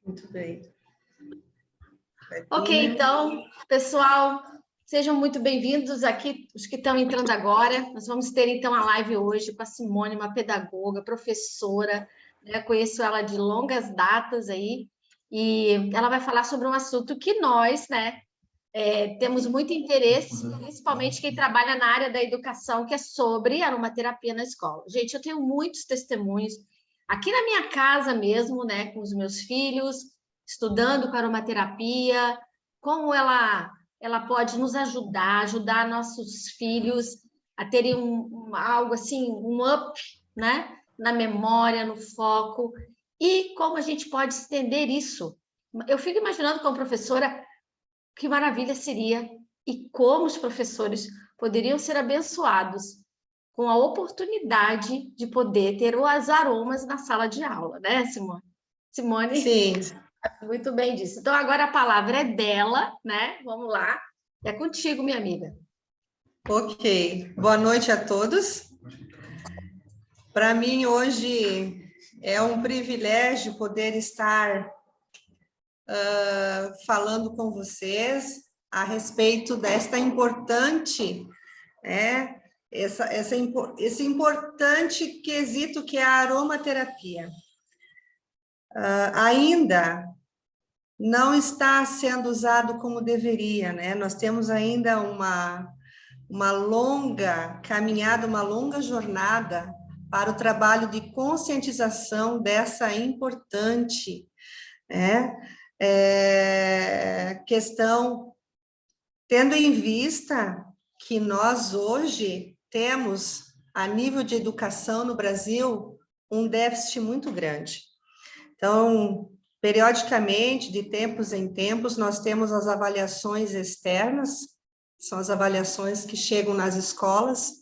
Muito bem. Ok, então, pessoal, sejam muito bem-vindos aqui, os que estão entrando agora. Nós vamos ter, então, a live hoje com a Simone, uma pedagoga, professora, né? Conheço ela de longas datas aí, e ela vai falar sobre um assunto que nós, né, temos muito interesse, principalmente quem trabalha na área da educação, que é sobre aromaterapia na escola. Gente, eu tenho muitos testemunhos aqui na minha casa mesmo, né, com os meus filhos, estudando com aromaterapia, como ela pode nos ajudar nossos filhos a terem algo assim, um up, né, na memória, no foco, e como a gente pode estender isso. Eu fico imaginando como professora que maravilha seria e como os professores poderiam ser abençoados com a oportunidade de poder ter os aromas na sala de aula, né, Simone? Simone, Sim. muito bem disso. Então, agora a palavra é dela, né? Vamos lá. É contigo, minha amiga. Ok. Boa noite a todos. Para mim, hoje é um privilégio poder estar falando com vocês a respeito desta importante, né, esse importante quesito que é a aromaterapia. Ainda não está sendo usado como deveria, né? Nós temos ainda uma longa caminhada, uma longa jornada para o trabalho de conscientização dessa importante, né, questão, tendo em vista que nós hoje temos, a nível de educação no Brasil, um déficit muito grande. Então, periodicamente, de tempos em tempos, nós temos as avaliações externas, são as avaliações que chegam nas escolas,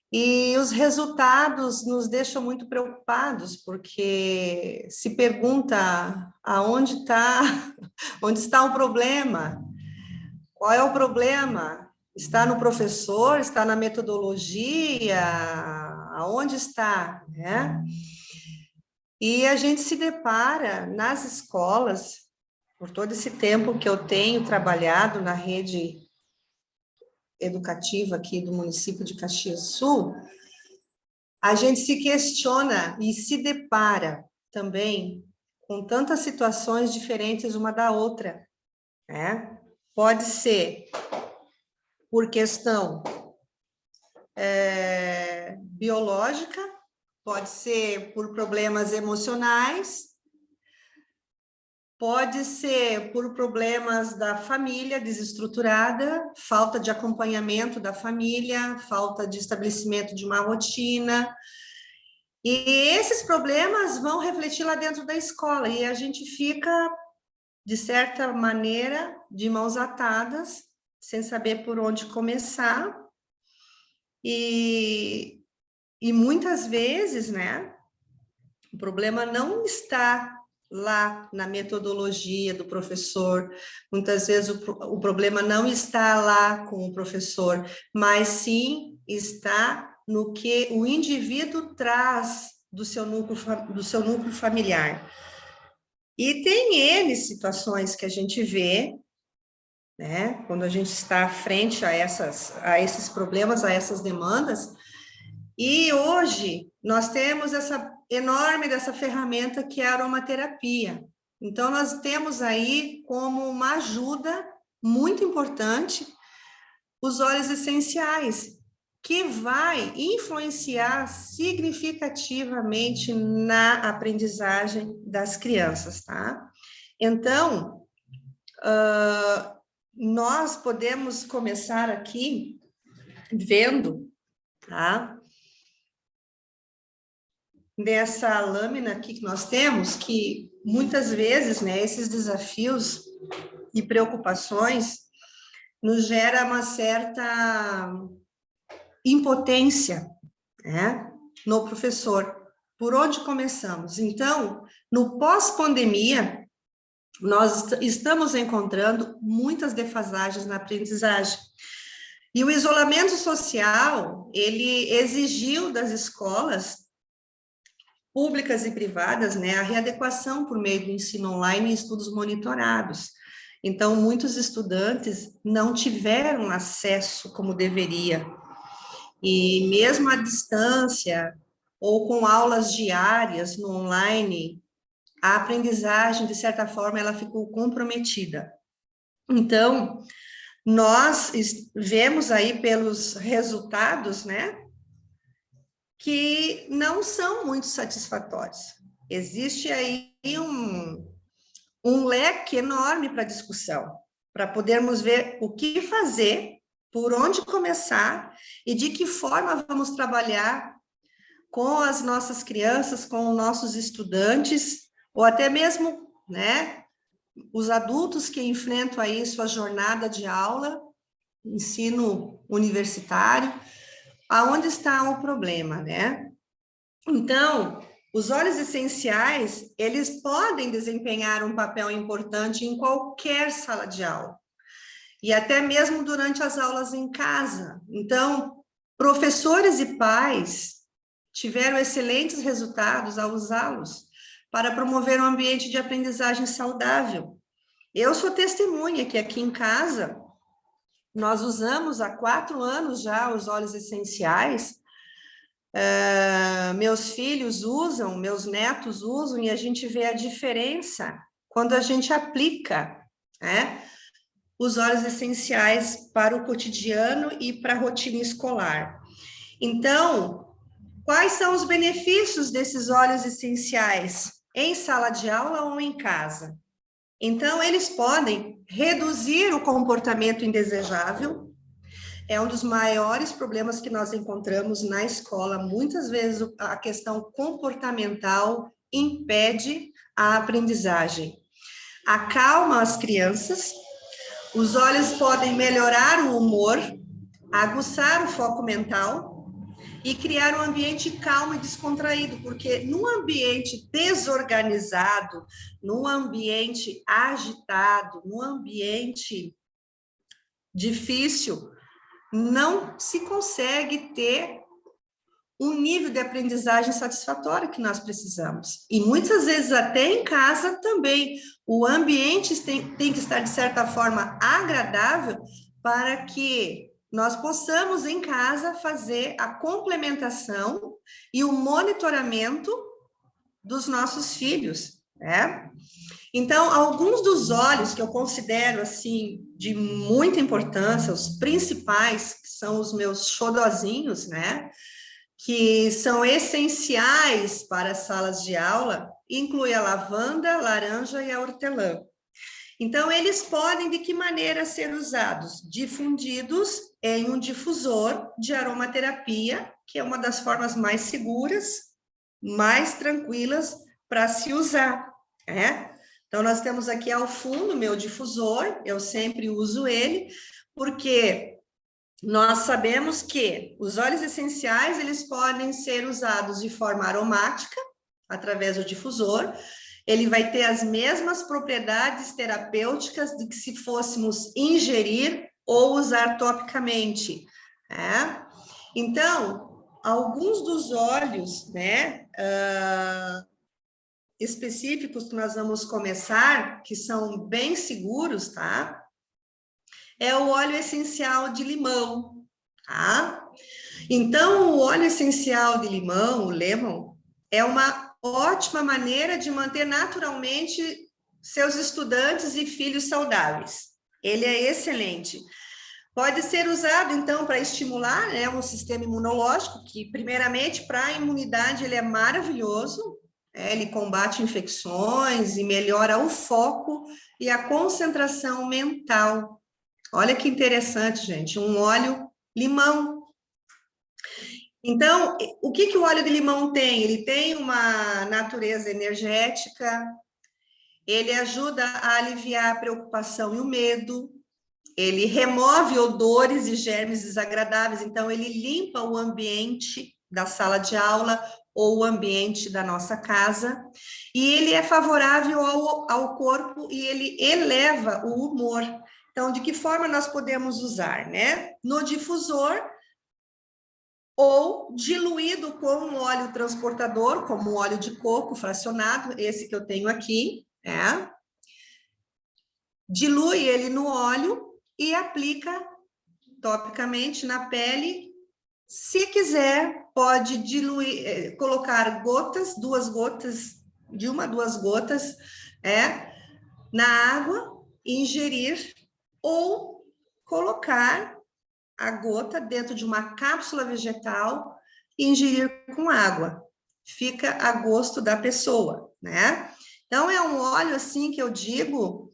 e os resultados nos deixam muito preocupados, porque se pergunta aonde está, onde está o problema? Qual é o problema? Está no professor? Está na metodologia? Aonde está, né? E a gente se depara nas escolas, por todo esse tempo que eu tenho trabalhado na rede educativa aqui do município de Caxias do Sul, a gente se questiona e se depara também com tantas situações diferentes uma da outra, né? Pode ser por questão biológica, pode ser por problemas emocionais, pode ser por problemas da família desestruturada, falta de acompanhamento da família, falta de estabelecimento de uma rotina. E esses problemas vão refletir lá dentro da escola, e a gente fica, de certa maneira, de mãos atadas, sem saber por onde começar. E muitas vezes, né, o problema não está lá na metodologia do professor, muitas vezes o problema não está lá com o professor, mas sim está no que o indivíduo traz do seu núcleo familiar. E tem N situações que a gente vê, né, quando a gente está frente a esses problemas, a essas demandas, e hoje nós temos essa ferramenta que é a aromaterapia. Então, nós temos aí como uma ajuda muito importante os óleos essenciais, que vai influenciar significativamente na aprendizagem das crianças, tá? Então, nós podemos começar aqui vendo, tá? Dessa lâmina aqui que nós temos, que muitas vezes, né, esses desafios e preocupações nos gera uma certa impotência, né, no professor. Por onde começamos? Então, no pós-pandemia, nós estamos encontrando muitas defasagens na aprendizagem. E o isolamento social, ele exigiu das escolas públicas e privadas, né, a readequação por meio do ensino online e estudos monitorados. Então, muitos estudantes não tiveram acesso como deveria. E mesmo à distância, ou com aulas diárias no online, a aprendizagem, de certa forma, ela ficou comprometida. Então, nós vemos aí pelos resultados, né, que não são muito satisfatórios. Existe aí um leque enorme para discussão, para podermos ver o que fazer, por onde começar e de que forma vamos trabalhar com as nossas crianças, com os nossos estudantes, ou até mesmo, né, os adultos que enfrentam aí sua jornada de aula, ensino universitário, aonde está o problema, né? Então, os óleos essenciais, eles podem desempenhar um papel importante em qualquer sala de aula, e até mesmo durante as aulas em casa. Então, professores e pais tiveram excelentes resultados ao usá-los para promover um ambiente de aprendizagem saudável. Eu sou testemunha que aqui em casa, nós usamos há 4 anos já os óleos essenciais. Meus filhos usam, meus netos usam, e a gente vê a diferença quando a gente aplica, né, os óleos essenciais para o cotidiano e para a rotina escolar. Então, quais são os benefícios desses óleos essenciais em sala de aula ou em casa? Então, eles podem reduzir o comportamento indesejável. É um dos maiores problemas que nós encontramos na escola. Muitas vezes a questão comportamental impede a aprendizagem. Acalma as crianças. Os óleos podem melhorar o humor, aguçar o foco mental e criar um ambiente calmo e descontraído, porque num ambiente desorganizado, num ambiente agitado, num ambiente difícil, não se consegue ter um nível de aprendizagem satisfatório que nós precisamos. E muitas vezes até em casa também, o ambiente tem que estar, de certa forma, agradável para que nós possamos, em casa, fazer a complementação e o monitoramento dos nossos filhos, né? Então, alguns dos óleos que eu considero, assim, de muita importância, os principais, que são os meus xodozinhos, né, que são essenciais para as salas de aula, inclui a lavanda, a laranja e a hortelã. Então, eles podem, de que maneira, ser usados? Difundidos em um difusor de aromaterapia, que é uma das formas mais seguras, mais tranquilas para se usar, né? Então, nós temos aqui ao fundo o meu difusor, eu sempre uso ele, porque nós sabemos que os óleos essenciais, eles podem ser usados de forma aromática, através do difusor. Ele vai ter as mesmas propriedades terapêuticas do que se fôssemos ingerir ou usar topicamente, né? Então, alguns dos óleos, né, específicos que nós vamos começar, que são bem seguros, tá? É o óleo essencial de limão, tá? Então, o óleo essencial de limão, o lemon, é uma ótima maneira de manter naturalmente seus estudantes e filhos saudáveis. Ele é excelente. Pode ser usado, então, para estimular, né, o sistema imunológico, que, primeiramente, para a imunidade, ele é maravilhoso, ele combate infecções e melhora o foco e a concentração mental. Olha que interessante, gente, um óleo limão. Então, o que o óleo de limão tem? Ele tem uma natureza energética, ele ajuda a aliviar a preocupação e o medo, ele remove odores e germes desagradáveis, então ele limpa o ambiente da sala de aula ou o ambiente da nossa casa, e ele é favorável ao corpo e ele eleva o humor. Então, de que forma nós podemos usar, né? No difusor, ou diluído com um óleo transportador, como o óleo de coco fracionado, esse que eu tenho aqui, dilui ele no óleo e aplica topicamente na pele. Se quiser, pode diluir, colocar gotas, 2 gotas, de 1 a 2 gotas, na água, ingerir, ou colocar a gota dentro de uma cápsula vegetal e ingerir com água. Fica a gosto da pessoa, né? Então, é um óleo, assim, que eu digo,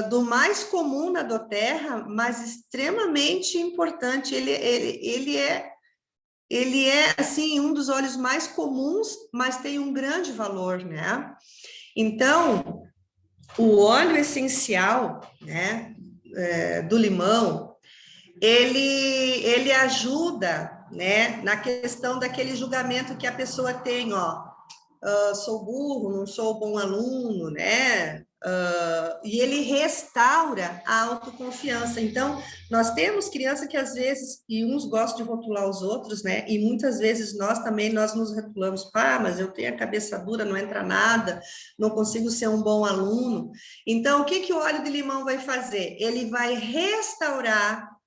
do mais comum na doTERRA, mas extremamente importante. Ele é, assim, um dos óleos mais comuns, mas tem um grande valor, né? Então, o óleo essencial, né, do limão, ele ajuda, né, na questão daquele julgamento que a pessoa tem, sou burro, não sou bom aluno, né? E ele restaura a autoconfiança. Então, nós temos criança que às vezes, e uns gostam de rotular os outros, né? E muitas vezes nós também, nós nos rotulamos, mas eu tenho a cabeça dura, não entra nada, não consigo ser um bom aluno. Então, o que o óleo de limão vai fazer? Ele vai restaurar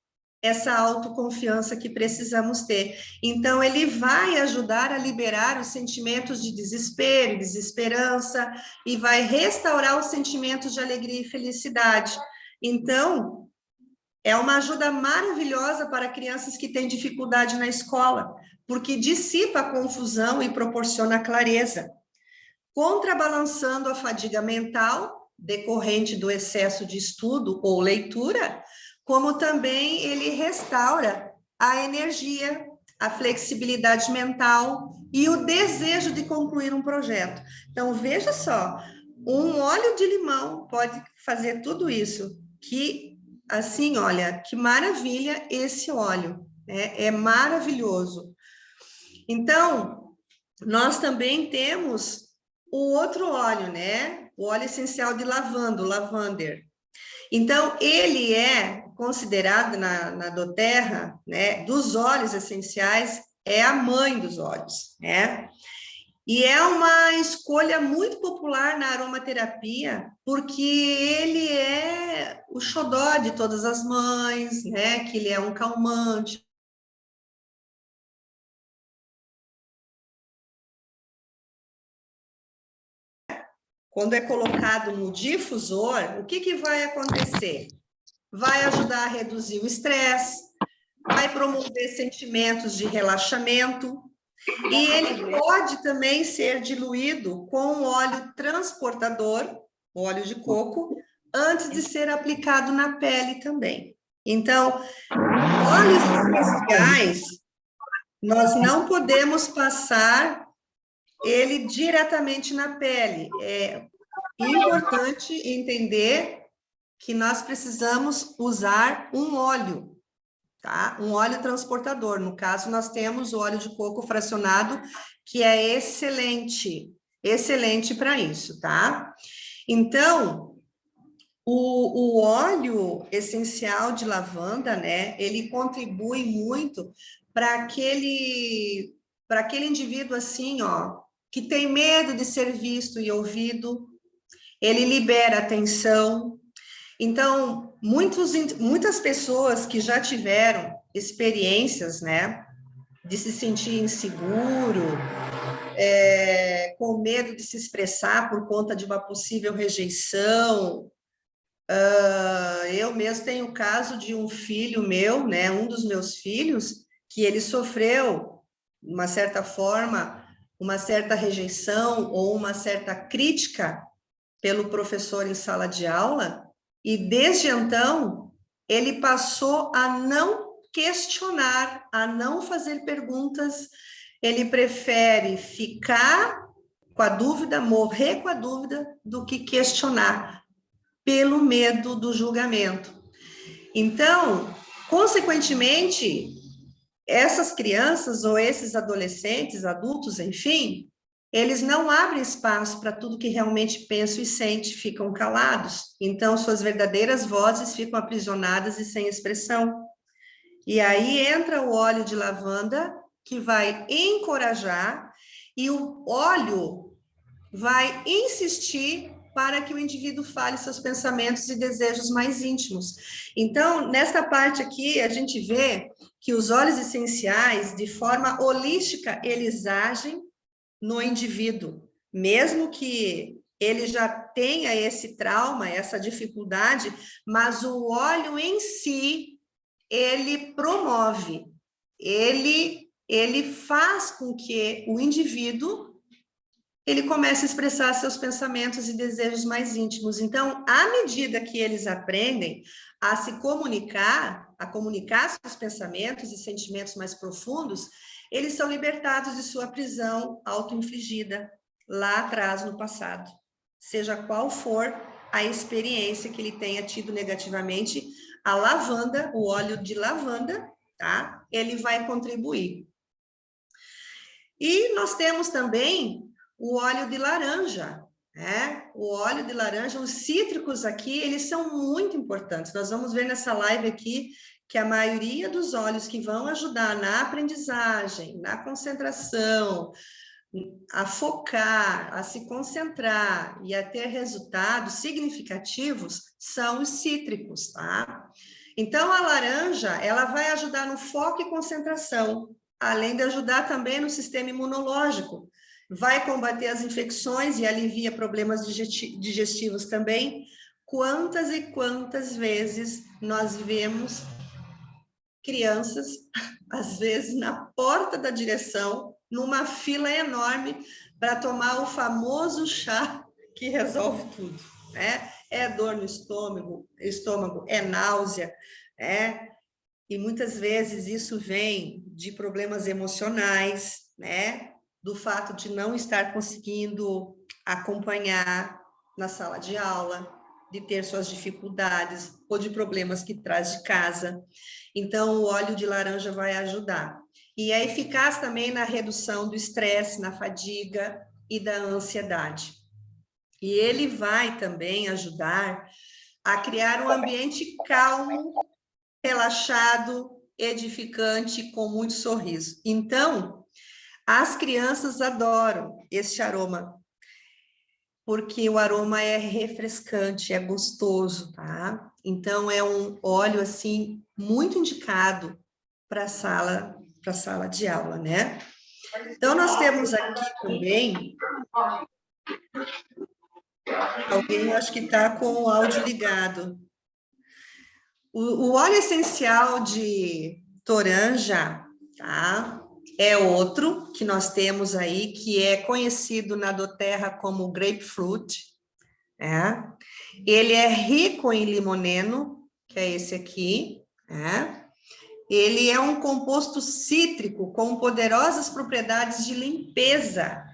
essa autoconfiança que precisamos ter. Então, ele vai ajudar a liberar os sentimentos de desespero, desesperança, e vai restaurar os sentimentos de alegria e felicidade. Então, é uma ajuda maravilhosa para crianças que têm dificuldade na escola, porque dissipa a confusão e proporciona clareza, contrabalançando a fadiga mental decorrente do excesso de estudo ou leitura, como também ele restaura a energia, a flexibilidade mental e o desejo de concluir um projeto. Então, veja só, um óleo de limão pode fazer tudo isso. Que, assim, olha, que maravilha esse óleo, né? É maravilhoso. Então, nós também temos o outro óleo, né? O óleo essencial de lavanda, o lavander. Então, ele é considerado na doTERRA, né, dos óleos essenciais, é a mãe dos óleos, né? E é uma escolha muito popular na aromaterapia, porque ele é o xodó de todas as mães, né? Que ele é um calmante. Quando é colocado no difusor, o que vai acontecer? Vai ajudar a reduzir o estresse, vai promover sentimentos de relaxamento, e ele pode também ser diluído com óleo transportador, óleo de coco, antes de ser aplicado na pele também. Então, óleos essenciais, nós não podemos passar ele diretamente na pele. É importante entender que nós precisamos usar um óleo, tá? Um óleo transportador. No caso, nós temos o óleo de coco fracionado, que é excelente, excelente para isso, tá? Então, o óleo essencial de lavanda, né? Ele contribui muito para aquele indivíduo assim, que tem medo de ser visto e ouvido. Ele libera atenção. Então, muitas pessoas que já tiveram experiências, né, de se sentir inseguro, com medo de se expressar por conta de uma possível rejeição. Eu mesmo tenho o caso de um filho meu, né, um dos meus filhos, que ele sofreu, de uma certa forma, uma certa rejeição ou uma certa crítica pelo professor em sala de aula, e desde então ele passou a não questionar, a não fazer perguntas, ele prefere ficar com a dúvida, morrer com a dúvida, do que questionar, pelo medo do julgamento. Então, consequentemente, essas crianças ou esses adolescentes, adultos, enfim, eles não abrem espaço para tudo que realmente pensam e sentem, ficam calados. Então, suas verdadeiras vozes ficam aprisionadas e sem expressão. E aí entra o óleo de lavanda, que vai encorajar, e o óleo vai insistir para que o indivíduo fale seus pensamentos e desejos mais íntimos. Então, nesta parte aqui, a gente vê que os óleos essenciais, de forma holística, eles agem no indivíduo, mesmo que ele já tenha esse trauma, essa dificuldade, mas o óleo em si, ele promove, ele faz com que o indivíduo ele começa a expressar seus pensamentos e desejos mais íntimos. Então, à medida que eles aprendem a se comunicar, a comunicar seus pensamentos e sentimentos mais profundos, eles são libertados de sua prisão auto-infligida lá atrás no passado. Seja qual for a experiência que ele tenha tido negativamente, a lavanda, o óleo de lavanda, tá? Ele vai contribuir. E nós temos também o óleo de laranja, né? O óleo de laranja, os cítricos aqui, eles são muito importantes. Nós vamos ver nessa live aqui que a maioria dos óleos que vão ajudar na aprendizagem, na concentração, a focar, a se concentrar e a ter resultados significativos são os cítricos, tá? Então, a laranja, ela vai ajudar no foco e concentração, além de ajudar também no sistema imunológico. Vai combater as infecções e alivia problemas digestivos também. Quantas e quantas vezes nós vemos crianças, às vezes, na porta da direção, numa fila enorme, para tomar o famoso chá que resolve tudo, né? É dor no estômago, é náusea, né? E muitas vezes isso vem de problemas emocionais, né? Do fato de não estar conseguindo acompanhar na sala de aula, de ter suas dificuldades ou de problemas que traz de casa. Então, o óleo de laranja vai ajudar. E é eficaz também na redução do estresse, na fadiga e da ansiedade. E ele vai também ajudar a criar um ambiente calmo, relaxado, edificante, com muito sorriso. Então, as crianças adoram este aroma, porque o aroma é refrescante, é gostoso, tá? Então, é um óleo, assim, muito indicado para a sala de aula, né? Então, nós temos aqui também, alguém acho que está com o áudio ligado. O óleo essencial de toranja, tá? É outro que nós temos aí, que é conhecido na doTERRA como grapefruit, né? Ele é rico em limoneno, que é esse aqui, né? Ele é um composto cítrico com poderosas propriedades de limpeza.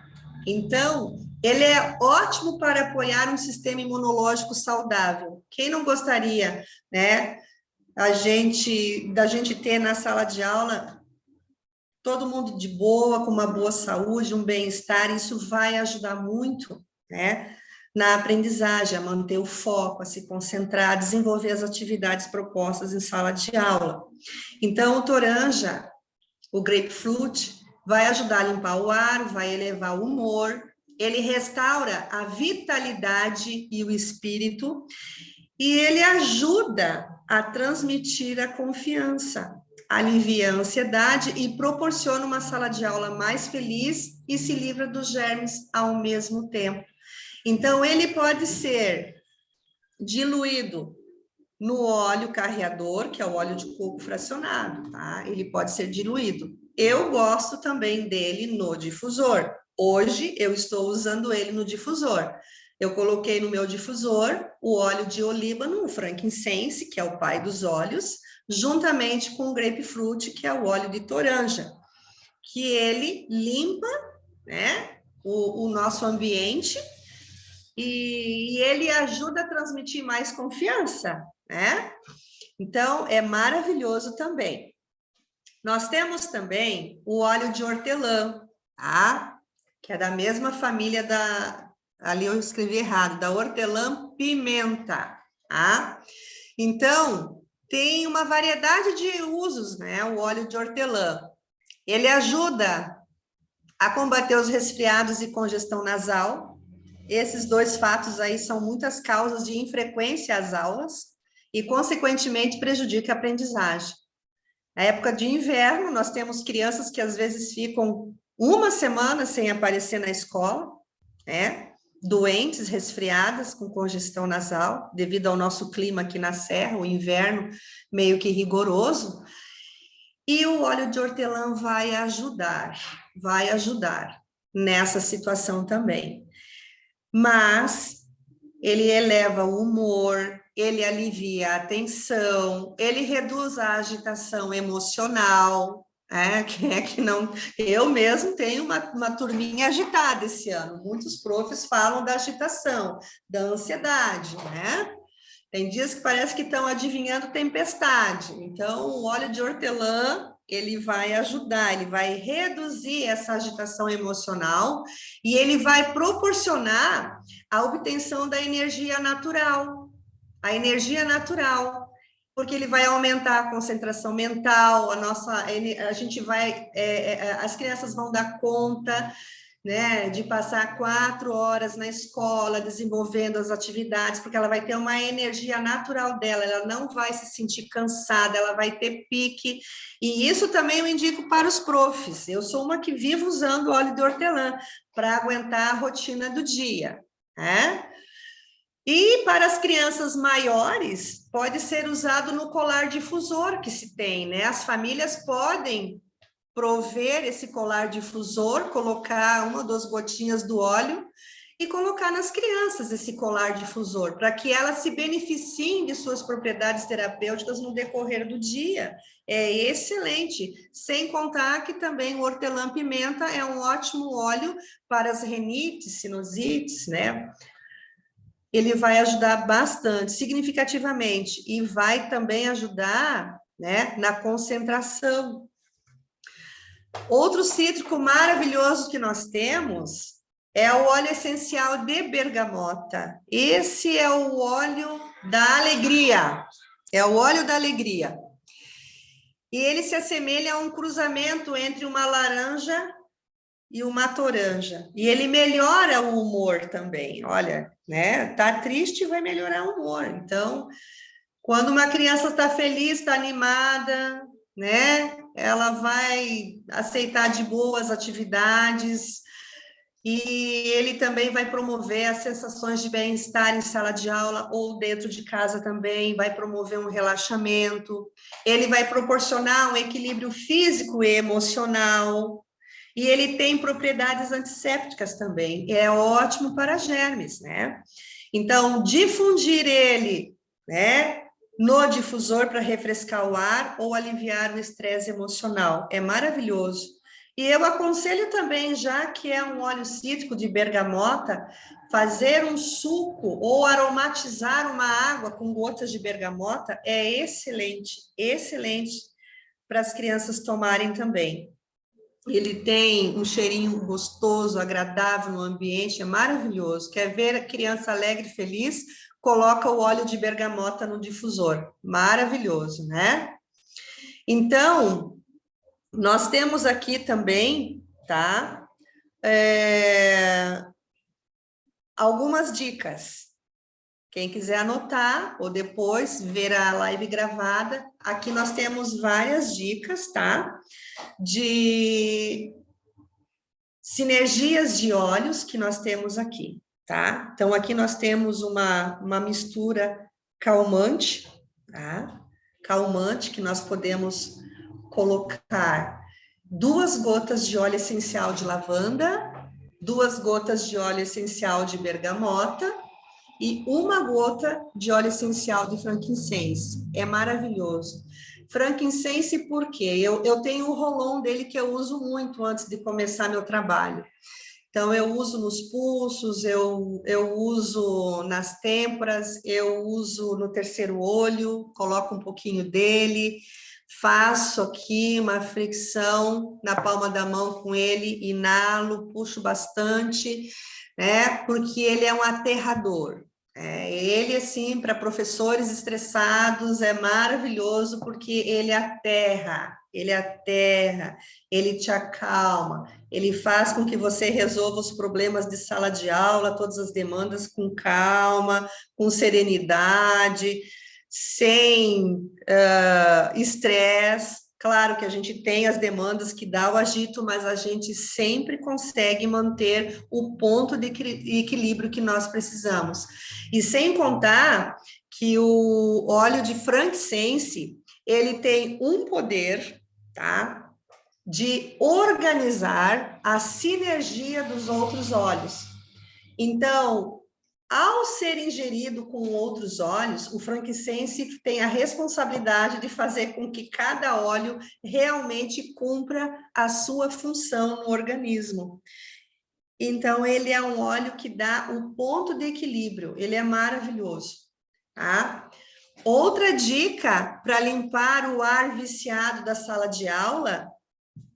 Então, ele é ótimo para apoiar um sistema imunológico saudável. Quem não gostaria, né, da gente ter na sala de aula todo mundo de boa, com uma boa saúde, um bem-estar? Isso vai ajudar muito, né, na aprendizagem, a manter o foco, a se concentrar, a desenvolver as atividades propostas em sala de aula. Então, o toranja, o grapefruit, vai ajudar a limpar o ar, vai elevar o humor, ele restaura a vitalidade e o espírito, e ele ajuda a transmitir a confiança, alivia a ansiedade e proporciona uma sala de aula mais feliz e se livra dos germes ao mesmo tempo. Então, ele pode ser diluído no óleo carreador, que é o óleo de coco fracionado, tá? Ele pode ser diluído. Eu gosto também dele no difusor. Hoje, eu estou usando ele no difusor. Eu coloquei no meu difusor o óleo de olíbano, o frankincense, que é o pai dos óleos, juntamente com o grapefruit, que é o óleo de toranja, que ele limpa, né, o nosso ambiente e ele ajuda a transmitir mais confiança, né? Então, é maravilhoso também. Nós temos também o óleo de hortelã, tá? Que é da mesma família da... Ali eu escrevi errado, da hortelã-pimenta, tá? Então, tem uma variedade de usos, né? O óleo de hortelã. Ele ajuda a combater os resfriados e congestão nasal. Esses dois fatos aí são muitas causas de infrequência às aulas e, consequentemente, prejudica a aprendizagem. Na época de inverno, nós temos crianças que às vezes ficam uma semana sem aparecer na escola, né? Doentes, resfriadas, com congestão nasal, devido ao nosso clima aqui na Serra, o inverno meio que rigoroso. E o óleo de hortelã vai ajudar nessa situação também. Mas ele eleva o humor, ele alivia a tensão, ele reduz a agitação emocional, né? Quem é que não... Eu mesmo tenho uma turminha agitada esse ano. Muitos profs falam da agitação, da ansiedade, né? Tem dias que parece que estão adivinhando tempestade. Então, o óleo de hortelã, ele vai ajudar, ele vai reduzir essa agitação emocional e ele vai proporcionar a obtenção da energia natural, porque ele vai aumentar a concentração mental, a gente vai, as crianças vão dar conta, né, de passar 4 horas na escola desenvolvendo as atividades, porque ela vai ter uma energia natural dela, ela não vai se sentir cansada, ela vai ter pique, e isso também eu indico para os profs. Eu sou uma que vivo usando óleo de hortelã para aguentar a rotina do dia, né? E para as crianças maiores, pode ser usado no colar difusor que se tem, né? As famílias podem prover esse colar difusor, colocar 1 ou 2 gotinhas do óleo e colocar nas crianças esse colar difusor, para que elas se beneficiem de suas propriedades terapêuticas no decorrer do dia. É excelente, sem contar que também o hortelã-pimenta é um ótimo óleo para as rinites, sinusites, né? Ele vai ajudar bastante, significativamente, e vai também ajudar, né, na concentração. Outro cítrico maravilhoso que nós temos é o óleo essencial de bergamota. Esse é o óleo da alegria, é o óleo da alegria. E ele se assemelha a um cruzamento entre uma laranja e uma toranja. E ele melhora o humor também. Olha, né? Tá triste, vai melhorar o humor. Então, quando uma criança está feliz, está animada, né? Ela vai aceitar de boa as atividades e ele também vai promover as sensações de bem-estar em sala de aula ou dentro de casa também, vai promover um relaxamento, ele vai proporcionar um equilíbrio físico e emocional, e ele tem propriedades antissépticas também, é ótimo para germes, né? Então, difundir ele, né, no difusor para refrescar o ar ou aliviar o estresse emocional, é maravilhoso. E eu aconselho também, já que é um óleo cítrico de bergamota, fazer um suco ou aromatizar uma água com gotas de bergamota é excelente, excelente para as crianças tomarem também. Ele tem um cheirinho gostoso, agradável no ambiente, é maravilhoso. Quer ver a criança alegre e feliz? Coloca o óleo de bergamota no difusor. Maravilhoso, né? Então, nós temos aqui também, tá? Algumas dicas. Quem quiser anotar ou depois ver a live gravada, aqui nós temos várias dicas, tá? De sinergias de óleos que nós temos aqui, tá? Então, aqui nós temos uma mistura calmante, tá? Calmante, que nós podemos colocar 2 gotas de óleo essencial de lavanda, 2 gotas de óleo essencial de bergamota e 1 gota de óleo essencial de frankincense. É maravilhoso. Frankincense, por quê? Eu tenho o rolon dele que eu uso muito antes de começar meu trabalho. Então, eu uso nos pulsos, eu uso nas têmporas, eu uso no terceiro olho, coloco um pouquinho dele, faço aqui uma fricção na palma da mão com ele, inalo, puxo bastante, né? Porque ele é um aterrador. Ele, assim, para professores estressados, é maravilhoso, porque ele aterra, ele te acalma, ele faz com que você resolva os problemas de sala de aula, todas as demandas com calma, com serenidade, sem estresse. Claro que a gente tem as demandas que dá o agito, mas a gente sempre consegue manter o ponto de equilíbrio que nós precisamos. E sem contar que o óleo de frankincense, ele tem um poder, tá, de organizar a sinergia dos outros óleos. Então, ao ser ingerido com outros óleos, o frankincense tem a responsabilidade de fazer com que cada óleo realmente cumpra a sua função no organismo. Então, ele é um óleo que dá um ponto de equilíbrio, ele é maravilhoso, tá? Outra dica para limpar o ar viciado da sala de aula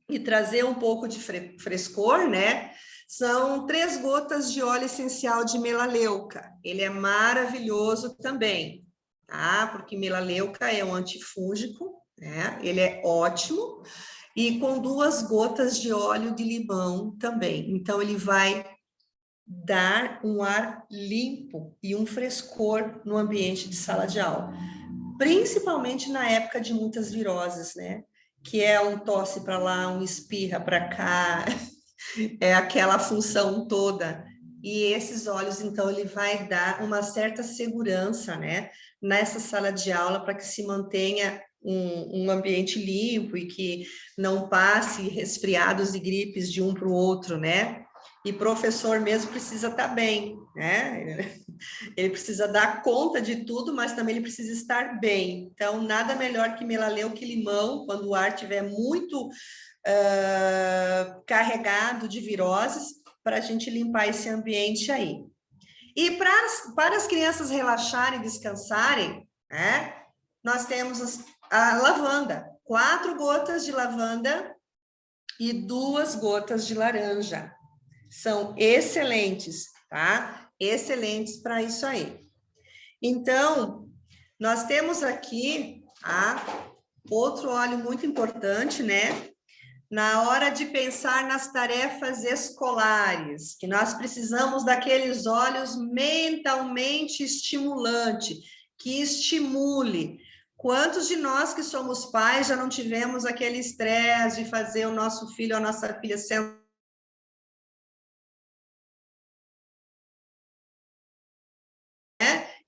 e trazer um pouco de frescor, né? São 3 gotas de óleo essencial de melaleuca. Ele é maravilhoso também, tá? Porque melaleuca é um antifúngico, né? Ele é ótimo. E com 2 gotas de óleo de limão também. Então, ele vai dar um ar limpo e um frescor no ambiente de sala de aula. Principalmente na época de muitas viroses, né? Que é um tosse para lá, um espirra para cá, é aquela função toda. E esses óleos, então, ele vai dar uma certa segurança, né, nessa sala de aula, para que se mantenha um ambiente limpo e que não passe resfriados e gripes de um para o outro, né? E professor mesmo precisa estar bem, né? Ele precisa dar conta de tudo, mas também ele precisa estar bem. Então, nada melhor que melaleuca e limão, quando o ar estiver muito carregado de viroses, para a gente limpar esse ambiente aí. E para as crianças relaxarem e descansarem, né, nós temos a lavanda, 4 gotas de lavanda e 2 gotas de laranja. São excelentes, tá? Excelentes para isso aí. Então, nós temos aqui outro óleo muito importante, né? Na hora de pensar nas tarefas escolares, que nós precisamos daqueles óleos mentalmente estimulante, que estimule. Quantos de nós que somos pais já não tivemos aquele estresse de fazer o nosso filho ou a nossa filha sentar?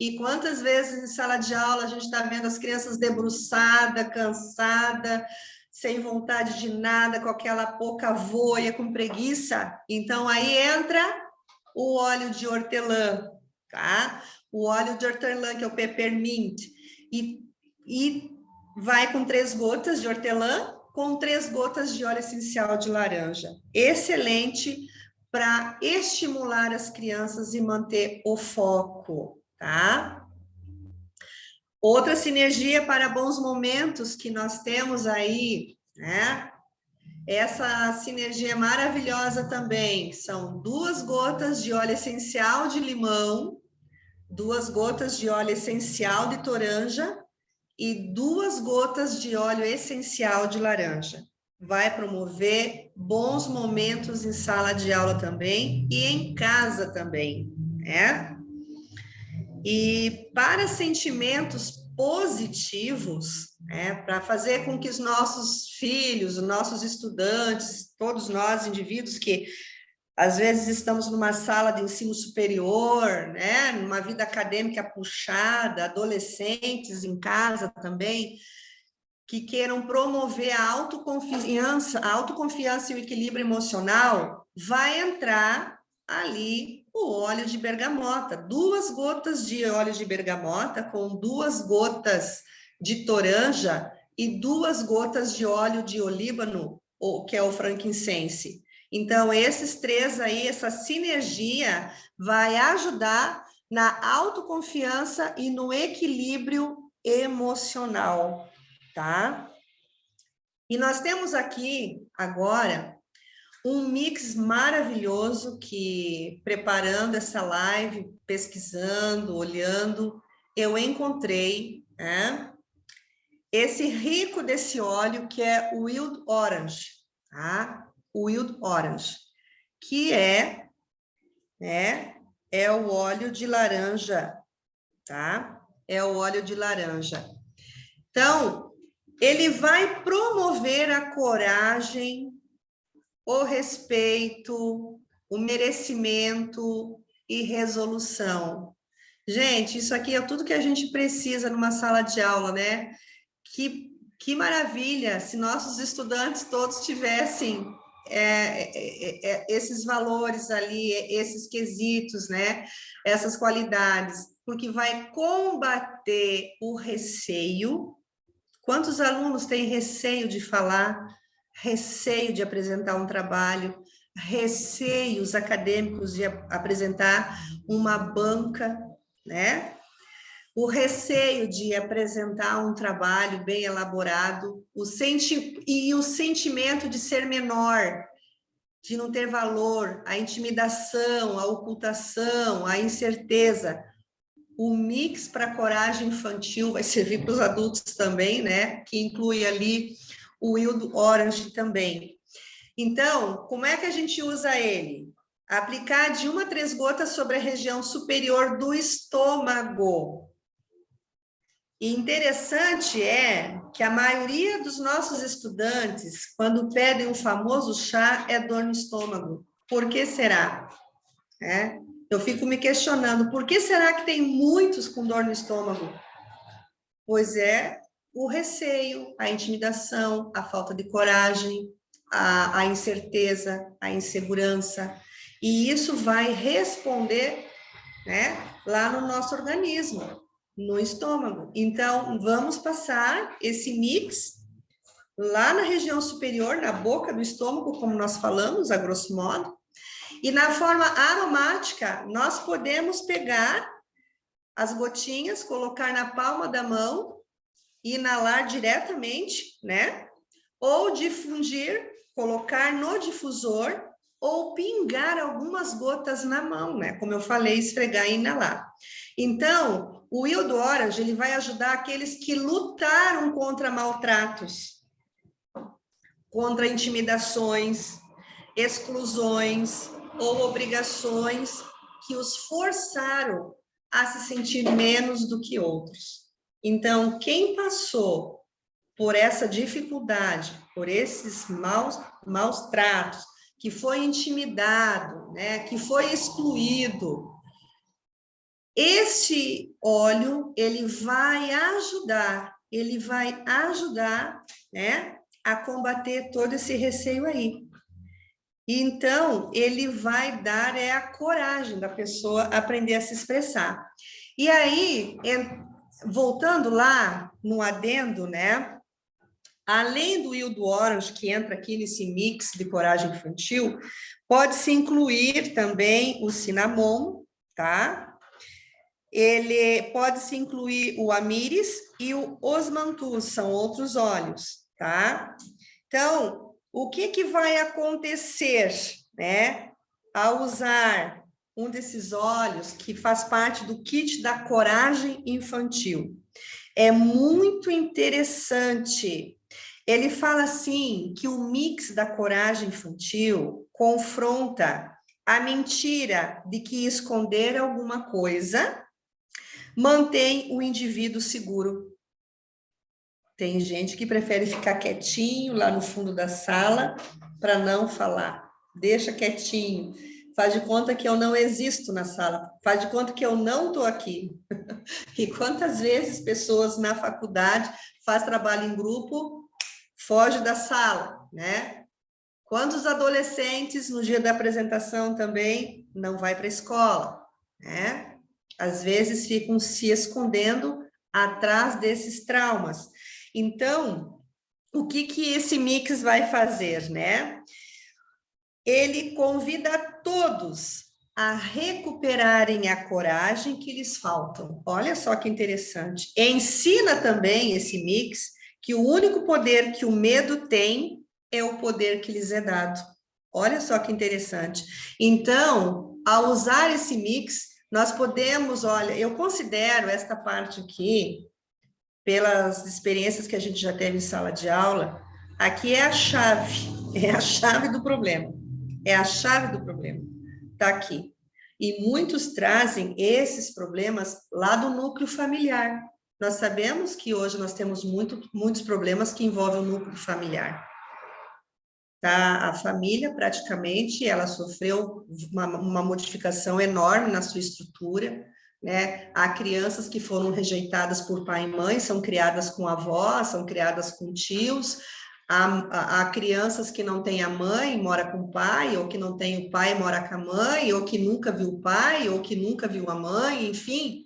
E quantas vezes em sala de aula a gente está vendo as crianças debruçadas, cansadas, sem vontade de nada, com aquela pouca voia, com preguiça? Então, aí entra o óleo de hortelã, tá? O óleo de hortelã, que é o peppermint. E vai com 3 gotas de hortelã, com 3 gotas de óleo essencial de laranja. Excelente para estimular as crianças e manter o foco, tá? Outra sinergia para bons momentos que nós temos aí, né? Essa sinergia maravilhosa também são 2 gotas de óleo essencial de limão, 2 gotas de óleo essencial de toranja e 2 gotas de óleo essencial de laranja. Vai promover bons momentos em sala de aula também e em casa também, né? E para sentimentos positivos, né, para fazer com que os nossos filhos, os nossos estudantes, todos nós indivíduos que às vezes estamos numa sala de ensino superior, né, numa vida acadêmica puxada, adolescentes em casa também, que queiram promover a autoconfiança e o equilíbrio emocional, vai entrar ali o óleo de bergamota, 2 gotas de óleo de bergamota com 2 gotas de toranja e 2 gotas de óleo de olíbano, que é o frankincense. Então, esses 3 aí, essa sinergia vai ajudar na autoconfiança e no equilíbrio emocional, tá? E nós temos aqui agora Um mix maravilhoso que, preparando essa live, pesquisando, olhando, eu encontrei, né, esse rico desse óleo que é o Wild Orange, tá? O Wild Orange, que é, né, é o óleo de laranja, tá? É o óleo de laranja. Então, ele vai promover a coragem, o respeito, o merecimento e resolução. Gente, isso aqui é tudo que a gente precisa numa sala de aula, né? Que maravilha se nossos estudantes todos tivessem esses valores ali, esses quesitos, né? Essas qualidades, porque vai combater o receio. Quantos alunos têm receio de falar, receio de apresentar um trabalho, receios acadêmicos de apresentar uma banca, né? O receio de apresentar um trabalho bem elaborado, o sentimento de ser menor, de não ter valor, a intimidação, a ocultação, a incerteza. O mix para coragem infantil vai servir para os adultos também, né? Que inclui ali o Wild Orange também. Então, como é que a gente usa ele? Aplicar de 1 a 3 gotas sobre a região superior do estômago. E interessante é que a maioria dos nossos estudantes, quando pedem o famoso chá, é dor no estômago. Por que será? Eu fico me questionando, por que será que tem muitos com dor no estômago? Pois é o receio, a intimidação, a falta de coragem, a incerteza, a insegurança. E isso vai responder, né, lá no nosso organismo, no estômago. Então, vamos passar esse mix lá na região superior, na boca do estômago, como nós falamos, a grosso modo. E na forma aromática, nós podemos pegar as gotinhas, colocar na palma da mão e inalar diretamente, né? Ou difundir, colocar no difusor ou pingar algumas gotas na mão, né? Como eu falei, esfregar e inalar. Então, o Wild Orange, ele vai ajudar aqueles que lutaram contra maltratos, contra intimidações, exclusões ou obrigações que os forçaram a se sentir menos do que outros. Então, quem passou por essa dificuldade, por esses maus tratos, que foi intimidado, né, que foi excluído, esse óleo, ele vai ajudar, né, a combater todo esse receio aí. Então, ele vai dar a coragem da pessoa aprender a se expressar. E aí, voltando lá no adendo, né, além do Wild Orange, que entra aqui nesse mix de coragem infantil, pode-se incluir também o cinnamon, tá? Ele pode-se incluir o amyris e o osmanthus, são outros óleos, tá? Então, o que vai acontecer, né, ao usar um desses óleos que faz parte do kit da coragem infantil? É muito interessante. Ele fala assim que o mix da coragem infantil confronta a mentira de que esconder alguma coisa mantém o indivíduo seguro. Tem gente que prefere ficar quietinho lá no fundo da sala para não falar. Deixa quietinho. Faz de conta que eu não existo na sala. Faz de conta que eu não estou aqui. E quantas vezes pessoas na faculdade faz trabalho em grupo, foge da sala, né? Quantos adolescentes no dia da apresentação também não vai para a escola, né? Às vezes ficam se escondendo atrás desses traumas. Então, o que esse mix vai fazer, né? Ele convida todos a recuperarem a coragem que lhes faltam. Olha só que interessante. Ensina também esse mix que o único poder que o medo tem é o poder que lhes é dado. Olha só que interessante. Então, ao usar esse mix, nós podemos, olha, eu considero esta parte aqui, pelas experiências que a gente já teve em sala de aula, aqui é a chave do problema. É a chave do problema. Está aqui. E muitos trazem esses problemas lá do núcleo familiar. Nós sabemos que hoje nós temos muitos problemas que envolvem o núcleo familiar. Tá? A família, praticamente, ela sofreu uma modificação enorme na sua estrutura, né? Há crianças que foram rejeitadas por pai e mãe, são criadas com avó, são criadas com tios. Há crianças que não têm a mãe, mora com o pai, ou que não tem o pai, mora com a mãe, ou que nunca viu o pai, ou que nunca viu a mãe, enfim,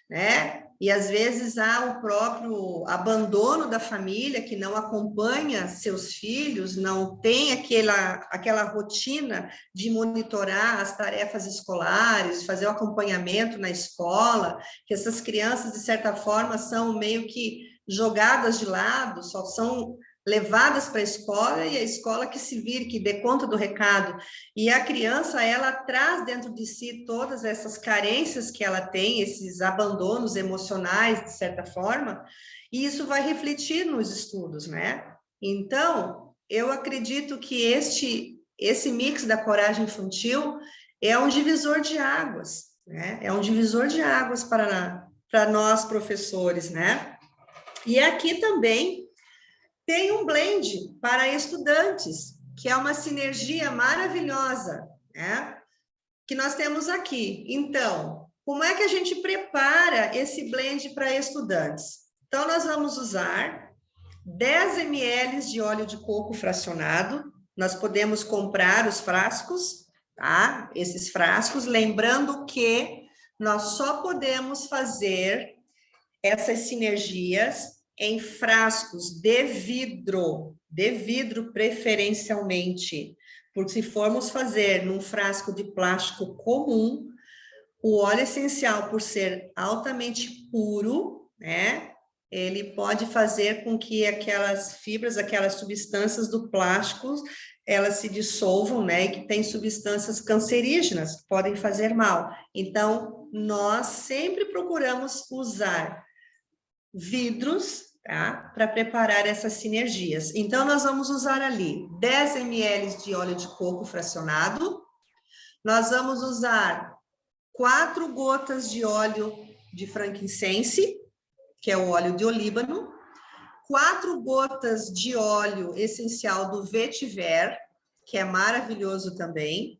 né? E às vezes há o próprio abandono da família, que não acompanha seus filhos, não tem aquela rotina de monitorar as tarefas escolares, fazer o acompanhamento na escola, que essas crianças, de certa forma, são meio que jogadas de lado, só são levadas para a escola, e a escola que se vire, que dê conta do recado. E a criança, ela traz dentro de si todas essas carências que ela tem, esses abandonos emocionais, de certa forma, e isso vai refletir nos estudos, né? Então, eu acredito que esse mix da coragem infantil é um divisor de águas, né? É um divisor de águas para nós, professores, né? E aqui também tem um blend para estudantes, que é uma sinergia maravilhosa, né? Que nós temos aqui. Então, como é que a gente prepara esse blend para estudantes? Então, nós vamos usar 10 ml de óleo de coco fracionado. Nós podemos comprar os frascos, tá? Esses frascos, lembrando que nós só podemos fazer essas sinergias em frascos de vidro preferencialmente, porque se formos fazer num frasco de plástico comum, o óleo essencial, por ser altamente puro, né, ele pode fazer com que aquelas fibras, aquelas substâncias do plástico, elas se dissolvam, né, e que tem substâncias cancerígenas que podem fazer mal. Então, nós sempre procuramos usar vidros, tá? Para preparar essas sinergias. Então, nós vamos usar ali 10 ml de óleo de coco fracionado, nós vamos usar 4 gotas de óleo de frankincense, que é o óleo de olíbano, 4 gotas de óleo essencial do vetiver, que é maravilhoso também,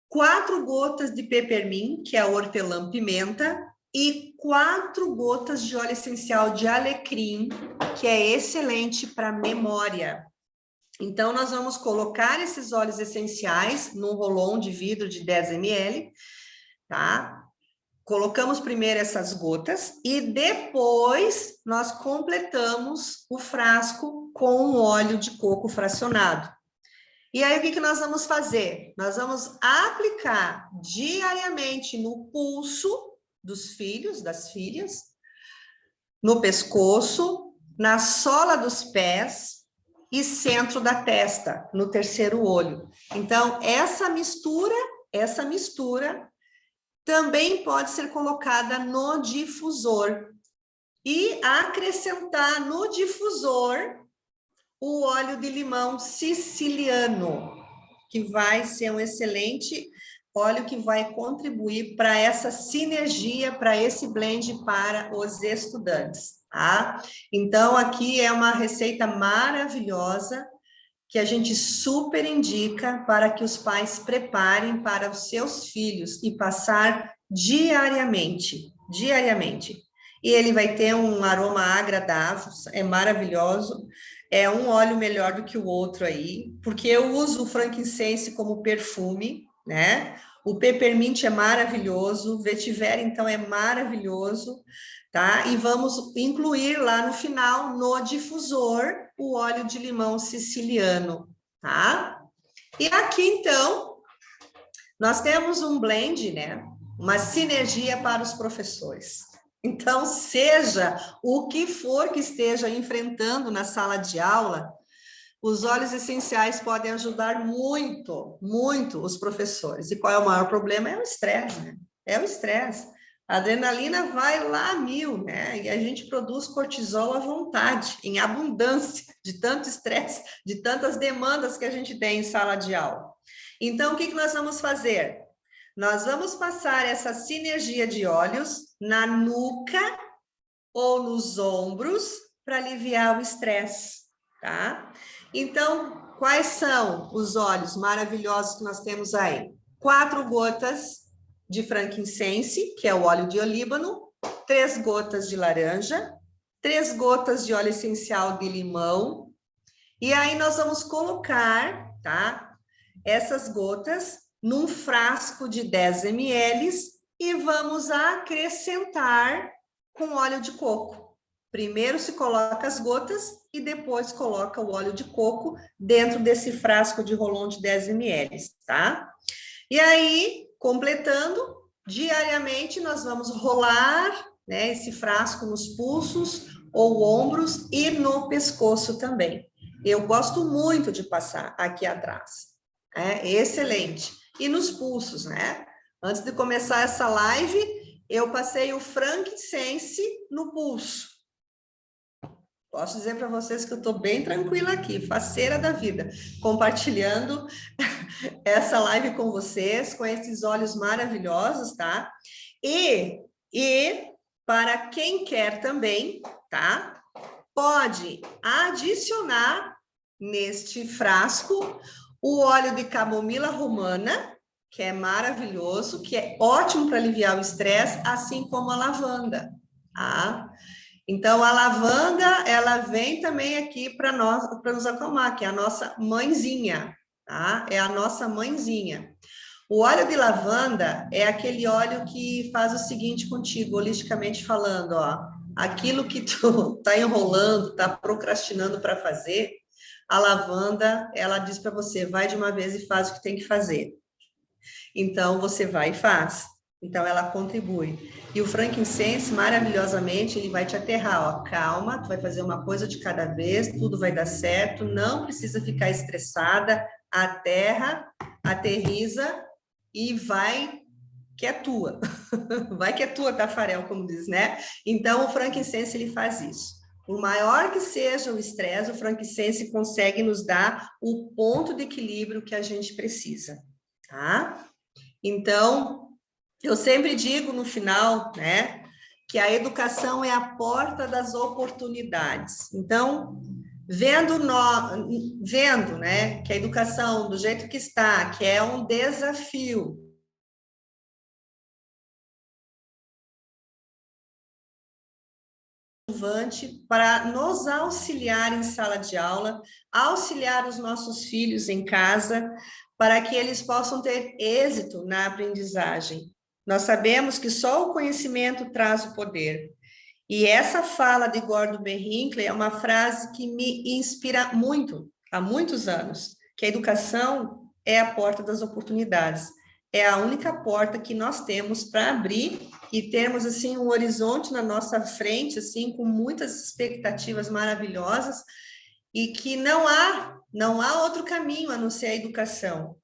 4 gotas de peppermint, que é a hortelã-pimenta, e 4 gotas de óleo essencial de alecrim, que é excelente para memória. Então, nós vamos colocar esses óleos essenciais num rolon de vidro de 10 ml, tá? Colocamos primeiro essas gotas e depois nós completamos o frasco com o óleo de coco fracionado. E aí, o que nós vamos fazer? Nós vamos aplicar diariamente no pulso dos filhos, das filhas, no pescoço, na sola dos pés e centro da testa, no terceiro olho. Então, essa mistura também pode ser colocada no difusor e acrescentar no difusor o óleo de limão siciliano, que vai ser um excelente óleo que vai contribuir para essa sinergia, para esse blend para os estudantes, tá? Então, aqui é uma receita maravilhosa que a gente super indica para que os pais preparem para os seus filhos e passar diariamente. E ele vai ter um aroma agradável, é maravilhoso, é um óleo melhor do que o outro aí, porque eu uso o frankincense como perfume, né? O peppermint é maravilhoso, o vetiver, então, é maravilhoso, tá? E vamos incluir lá no final, no difusor, o óleo de limão siciliano, tá? E aqui, então, nós temos um blend, né? Uma sinergia para os professores. Então, seja o que for que esteja enfrentando na sala de aula, os óleos essenciais podem ajudar muito, muito os professores. E qual é o maior problema? É o estresse, né? É o estresse. A adrenalina vai lá a 1000, né? E a gente produz cortisol à vontade, em abundância, de tanto estresse, de tantas demandas que a gente tem em sala de aula. Então, o que nós vamos fazer? Nós vamos passar essa sinergia de óleos na nuca ou nos ombros para aliviar o estresse, tá? Então, quais são os óleos maravilhosos que nós temos aí? 4 gotas de frankincense, que é o óleo de olíbano, 3 gotas de laranja, 3 gotas de óleo essencial de limão, e aí nós vamos colocar, tá? Essas gotas num frasco de 10 ml e vamos acrescentar com óleo de coco. Primeiro se coloca as gotas e depois coloca o óleo de coco dentro desse frasco de Rolon de 10 ml, tá? E aí, completando, diariamente nós vamos rolar, né, esse frasco nos pulsos ou ombros e no pescoço também. Eu gosto muito de passar aqui atrás. É excelente. E nos pulsos, né? Antes de começar essa live, eu passei o frankincense no pulso. Posso dizer para vocês que eu estou bem tranquila aqui, faceira da vida, compartilhando essa live com vocês, com esses óleos maravilhosos, tá? E para quem quer também, tá? Pode adicionar neste frasco o óleo de camomila romana, que é maravilhoso, que é ótimo para aliviar o estresse, assim como a lavanda, tá? Então, a lavanda, ela vem também aqui para nós, para nos acalmar, que é a nossa mãezinha, tá? É a nossa mãezinha. O óleo de lavanda é aquele óleo que faz o seguinte contigo, holisticamente falando, ó. Aquilo que tu tá enrolando, tá procrastinando para fazer, a lavanda, ela diz para você, vai de uma vez e faz o que tem que fazer. Então, você vai e faz. Então, ela contribui. E o frankincense, maravilhosamente, ele vai te aterrar, ó, calma, tu vai fazer uma coisa de cada vez, tudo vai dar certo, não precisa ficar estressada, aterra, aterriza e vai que é tua. Vai que é tua, Tafarel, como diz, né? Então, o frankincense, ele faz isso. Por maior que seja o estresse, o frankincense consegue nos dar o ponto de equilíbrio que a gente precisa, tá? Então, eu sempre digo no final, né, que a educação é a porta das oportunidades. Então, vendo, né, que a educação do jeito que está, que é um desafio, para nos auxiliar em sala de aula, auxiliar os nossos filhos em casa, para que eles possam ter êxito na aprendizagem. Nós sabemos que só o conhecimento traz o poder. E essa fala de Gordon B. Hinckley é uma frase que me inspira muito, há muitos anos, que a educação é a porta das oportunidades. É a única porta que nós temos para abrir e termos, assim, um horizonte na nossa frente, assim, com muitas expectativas maravilhosas e que não há outro caminho a não ser a educação.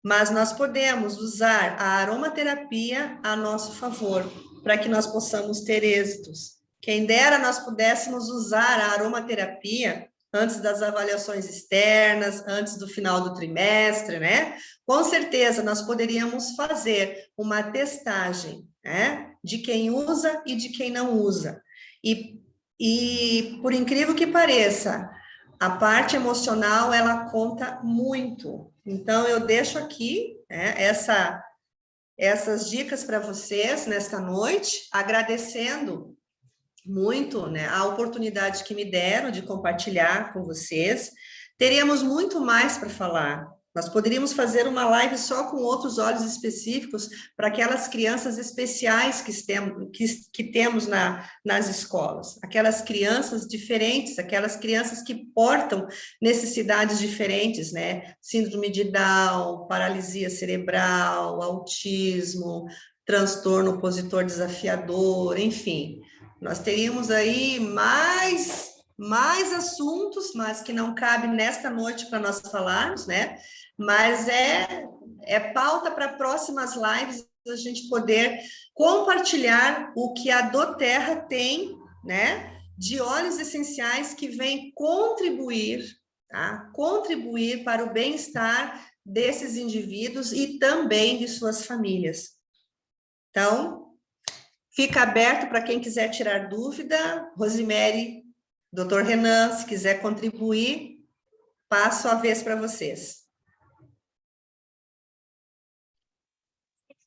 Mas nós podemos usar a aromaterapia a nosso favor, para que nós possamos ter êxitos. Quem dera nós pudéssemos usar a aromaterapia antes das avaliações externas, antes do final do trimestre, né? Com certeza, nós poderíamos fazer uma testagem, né? De quem usa e de quem não usa. E por incrível que pareça, a parte emocional, ela conta muito. Então, eu deixo aqui, né, essas dicas para vocês nesta noite, agradecendo muito, né, a oportunidade que me deram de compartilhar com vocês. Teríamos muito mais para falar. Nós poderíamos fazer uma live só com outros olhos específicos para aquelas crianças especiais que temos nas escolas, aquelas crianças diferentes, aquelas crianças que portam necessidades diferentes, né? Síndrome de Down, paralisia cerebral, autismo, transtorno opositor desafiador, enfim. Nós teríamos aí mais assuntos, mas que não cabe nesta noite para nós falarmos, né? Mas é pauta para próximas lives a gente poder compartilhar o que a doTERRA tem, né? De óleos essenciais que vem contribuir, tá? Contribuir para o bem-estar desses indivíduos e também de suas famílias. Então, fica aberto para quem quiser tirar dúvida. Rosemary, Dr. Renan, se quiser contribuir, passo a vez para vocês.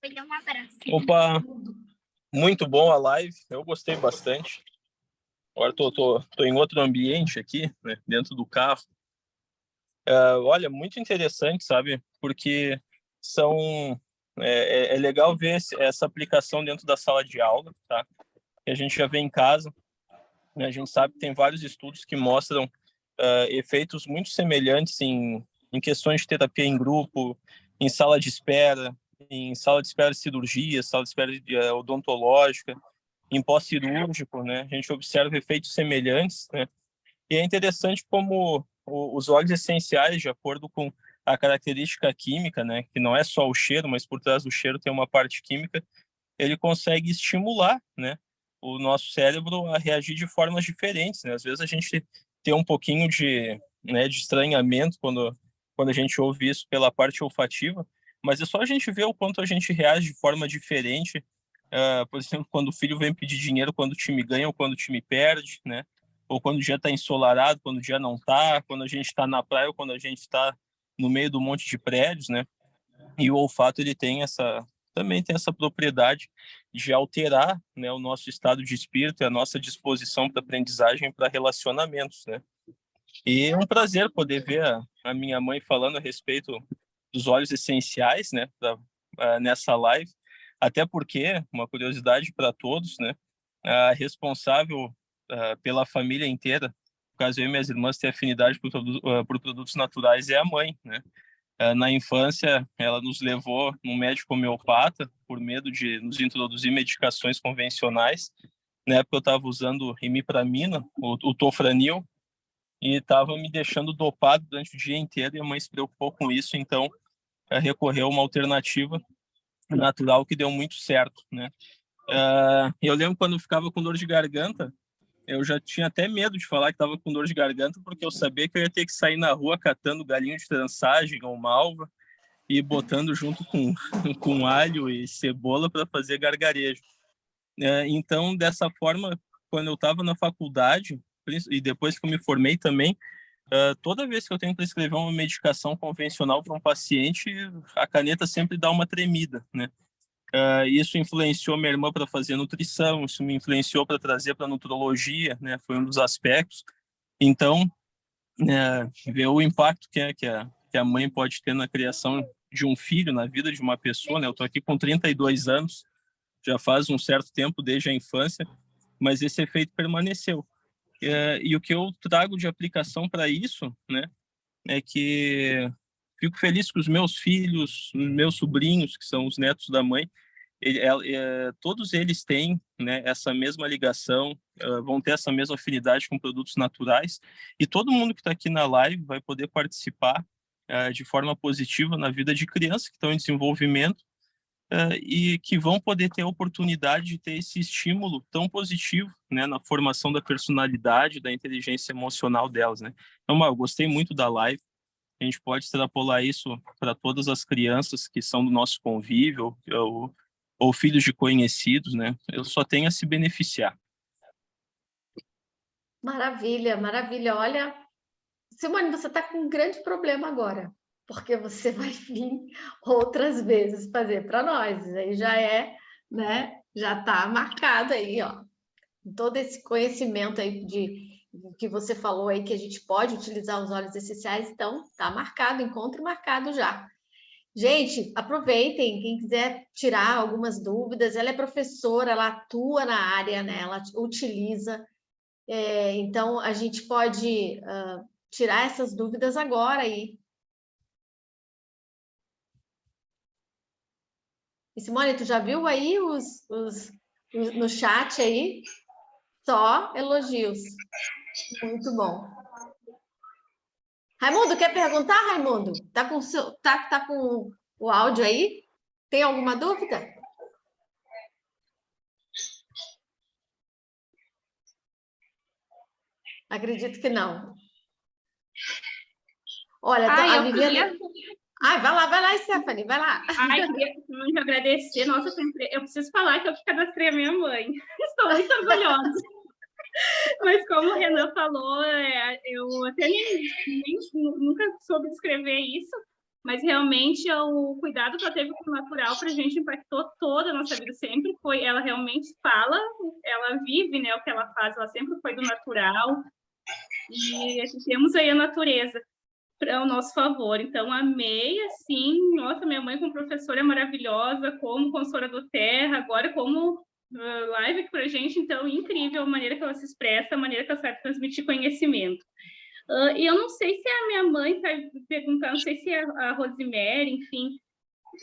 Um abraço. Opa, muito bom a live, eu gostei bastante. Agora tô em outro ambiente aqui, né, dentro do carro. Olha, muito interessante, sabe? Porque é legal ver essa aplicação dentro da sala de aula, tá? Que a gente já vê em casa, né? A gente sabe que tem vários estudos que mostram efeitos muito semelhantes em questões de terapia em grupo, em sala de espera de cirurgia, sala de espera odontológica, em pós-cirúrgico, né? A gente observa efeitos semelhantes, né? E é interessante como os óleos essenciais, de acordo com a característica química, né, que não é só o cheiro, mas por trás do cheiro tem uma parte química, ele consegue estimular, né, o nosso cérebro a reagir de formas diferentes, né? Às vezes a gente tem um pouquinho de estranhamento quando a gente ouve isso pela parte olfativa, mas é só a gente ver o quanto a gente reage de forma diferente, por exemplo, quando o filho vem pedir dinheiro, quando o time ganha ou quando o time perde, né? Ou quando o dia está ensolarado, quando o dia não está, quando a gente está na praia ou quando a gente está no meio do monte de prédios, né? E o olfato ele também tem essa propriedade de alterar, né, o nosso estado de espírito e a nossa disposição para aprendizagem e para relacionamentos, né? E é um prazer poder ver a minha mãe falando a respeito dos óleos essenciais, né, nessa live, até porque, uma curiosidade para todos, né, a responsável pela família inteira, no caso eu e minhas irmãs têm afinidade por produtos naturais, é a mãe, né? Na infância, ela nos levou num médico homeopata por medo de nos introduzir medicações convencionais. Na época eu estava usando imipramina, o Tofranil, e estava me deixando dopado durante o dia inteiro, e a mãe se preocupou com isso, então recorreu a uma alternativa natural que deu muito certo, né? Eu lembro quando eu ficava com dor de garganta, eu já tinha até medo de falar que estava com dor de garganta, porque eu sabia que eu ia ter que sair na rua catando galinho de trançagem ou malva e botando junto com, com alho e cebola para fazer gargarejo. Então, dessa forma, quando eu estava na faculdade, e depois que eu me formei também, toda vez que eu tenho que prescrever uma medicação convencional para um paciente, a caneta sempre dá uma tremida, né? Isso influenciou minha irmã para fazer nutrição, isso me influenciou para trazer para nutrologia, né? Foi um dos aspectos. Então, ver o impacto que a mãe pode ter na criação de um filho, na vida de uma pessoa, né? Eu estou aqui com 32 anos, já faz um certo tempo, desde a infância, mas esse efeito permaneceu. E o que eu trago de aplicação para isso, né, é que fico feliz que os meus filhos, meus sobrinhos, que são os netos da mãe, todos eles têm, né, essa mesma ligação, vão ter essa mesma afinidade com produtos naturais, e todo mundo que está aqui na live vai poder participar de forma positiva na vida de crianças que estão em desenvolvimento, e que vão poder ter a oportunidade de ter esse estímulo tão positivo, né, na formação da personalidade, da inteligência emocional delas, né? Então, eu gostei muito da live. A gente pode extrapolar isso para todas as crianças que são do nosso convívio ou filhos de conhecidos, né? Eu só tenho a se beneficiar. Maravilha, maravilha. Olha, Simone, você está com um grande problema agora, porque você vai vir outras vezes fazer para nós. Aí já é, né? Já está marcado aí, ó. Todo esse conhecimento aí de que você falou aí que a gente pode utilizar os óleos essenciais, então tá marcado, encontro marcado já. Gente, aproveitem, quem quiser tirar algumas dúvidas, ela é professora, ela atua na área, né? Ela utiliza, então a gente pode tirar essas dúvidas agora aí. E Simone, tu já viu aí no chat aí? Só elogios. Muito bom. Raimundo, quer perguntar, Raimundo? Tá com o áudio aí? Tem alguma dúvida? Acredito que não. Olha, a Viviane... Ai, vai lá, Stephanie, vai lá. Ai, queria muito agradecer. Nossa, eu preciso falar que eu que cadastrei a minha mãe. Estou muito orgulhosa. Mas como o Renan falou, eu até nunca soube descrever isso, mas realmente o cuidado que ela teve com o natural para a gente impactou toda a nossa vida. Sempre foi, ela realmente fala, ela vive, né, o que ela faz, ela sempre foi do natural. E temos aí a natureza para o nosso favor. Então, amei, assim, nossa, minha mãe como professora é maravilhosa, como consultora do Terra, agora como live aqui para a gente, então, incrível a maneira que ela se expressa, a maneira que ela sabe transmitir conhecimento. E eu não sei se a minha mãe está perguntando, não sei se é a Rosemary, enfim,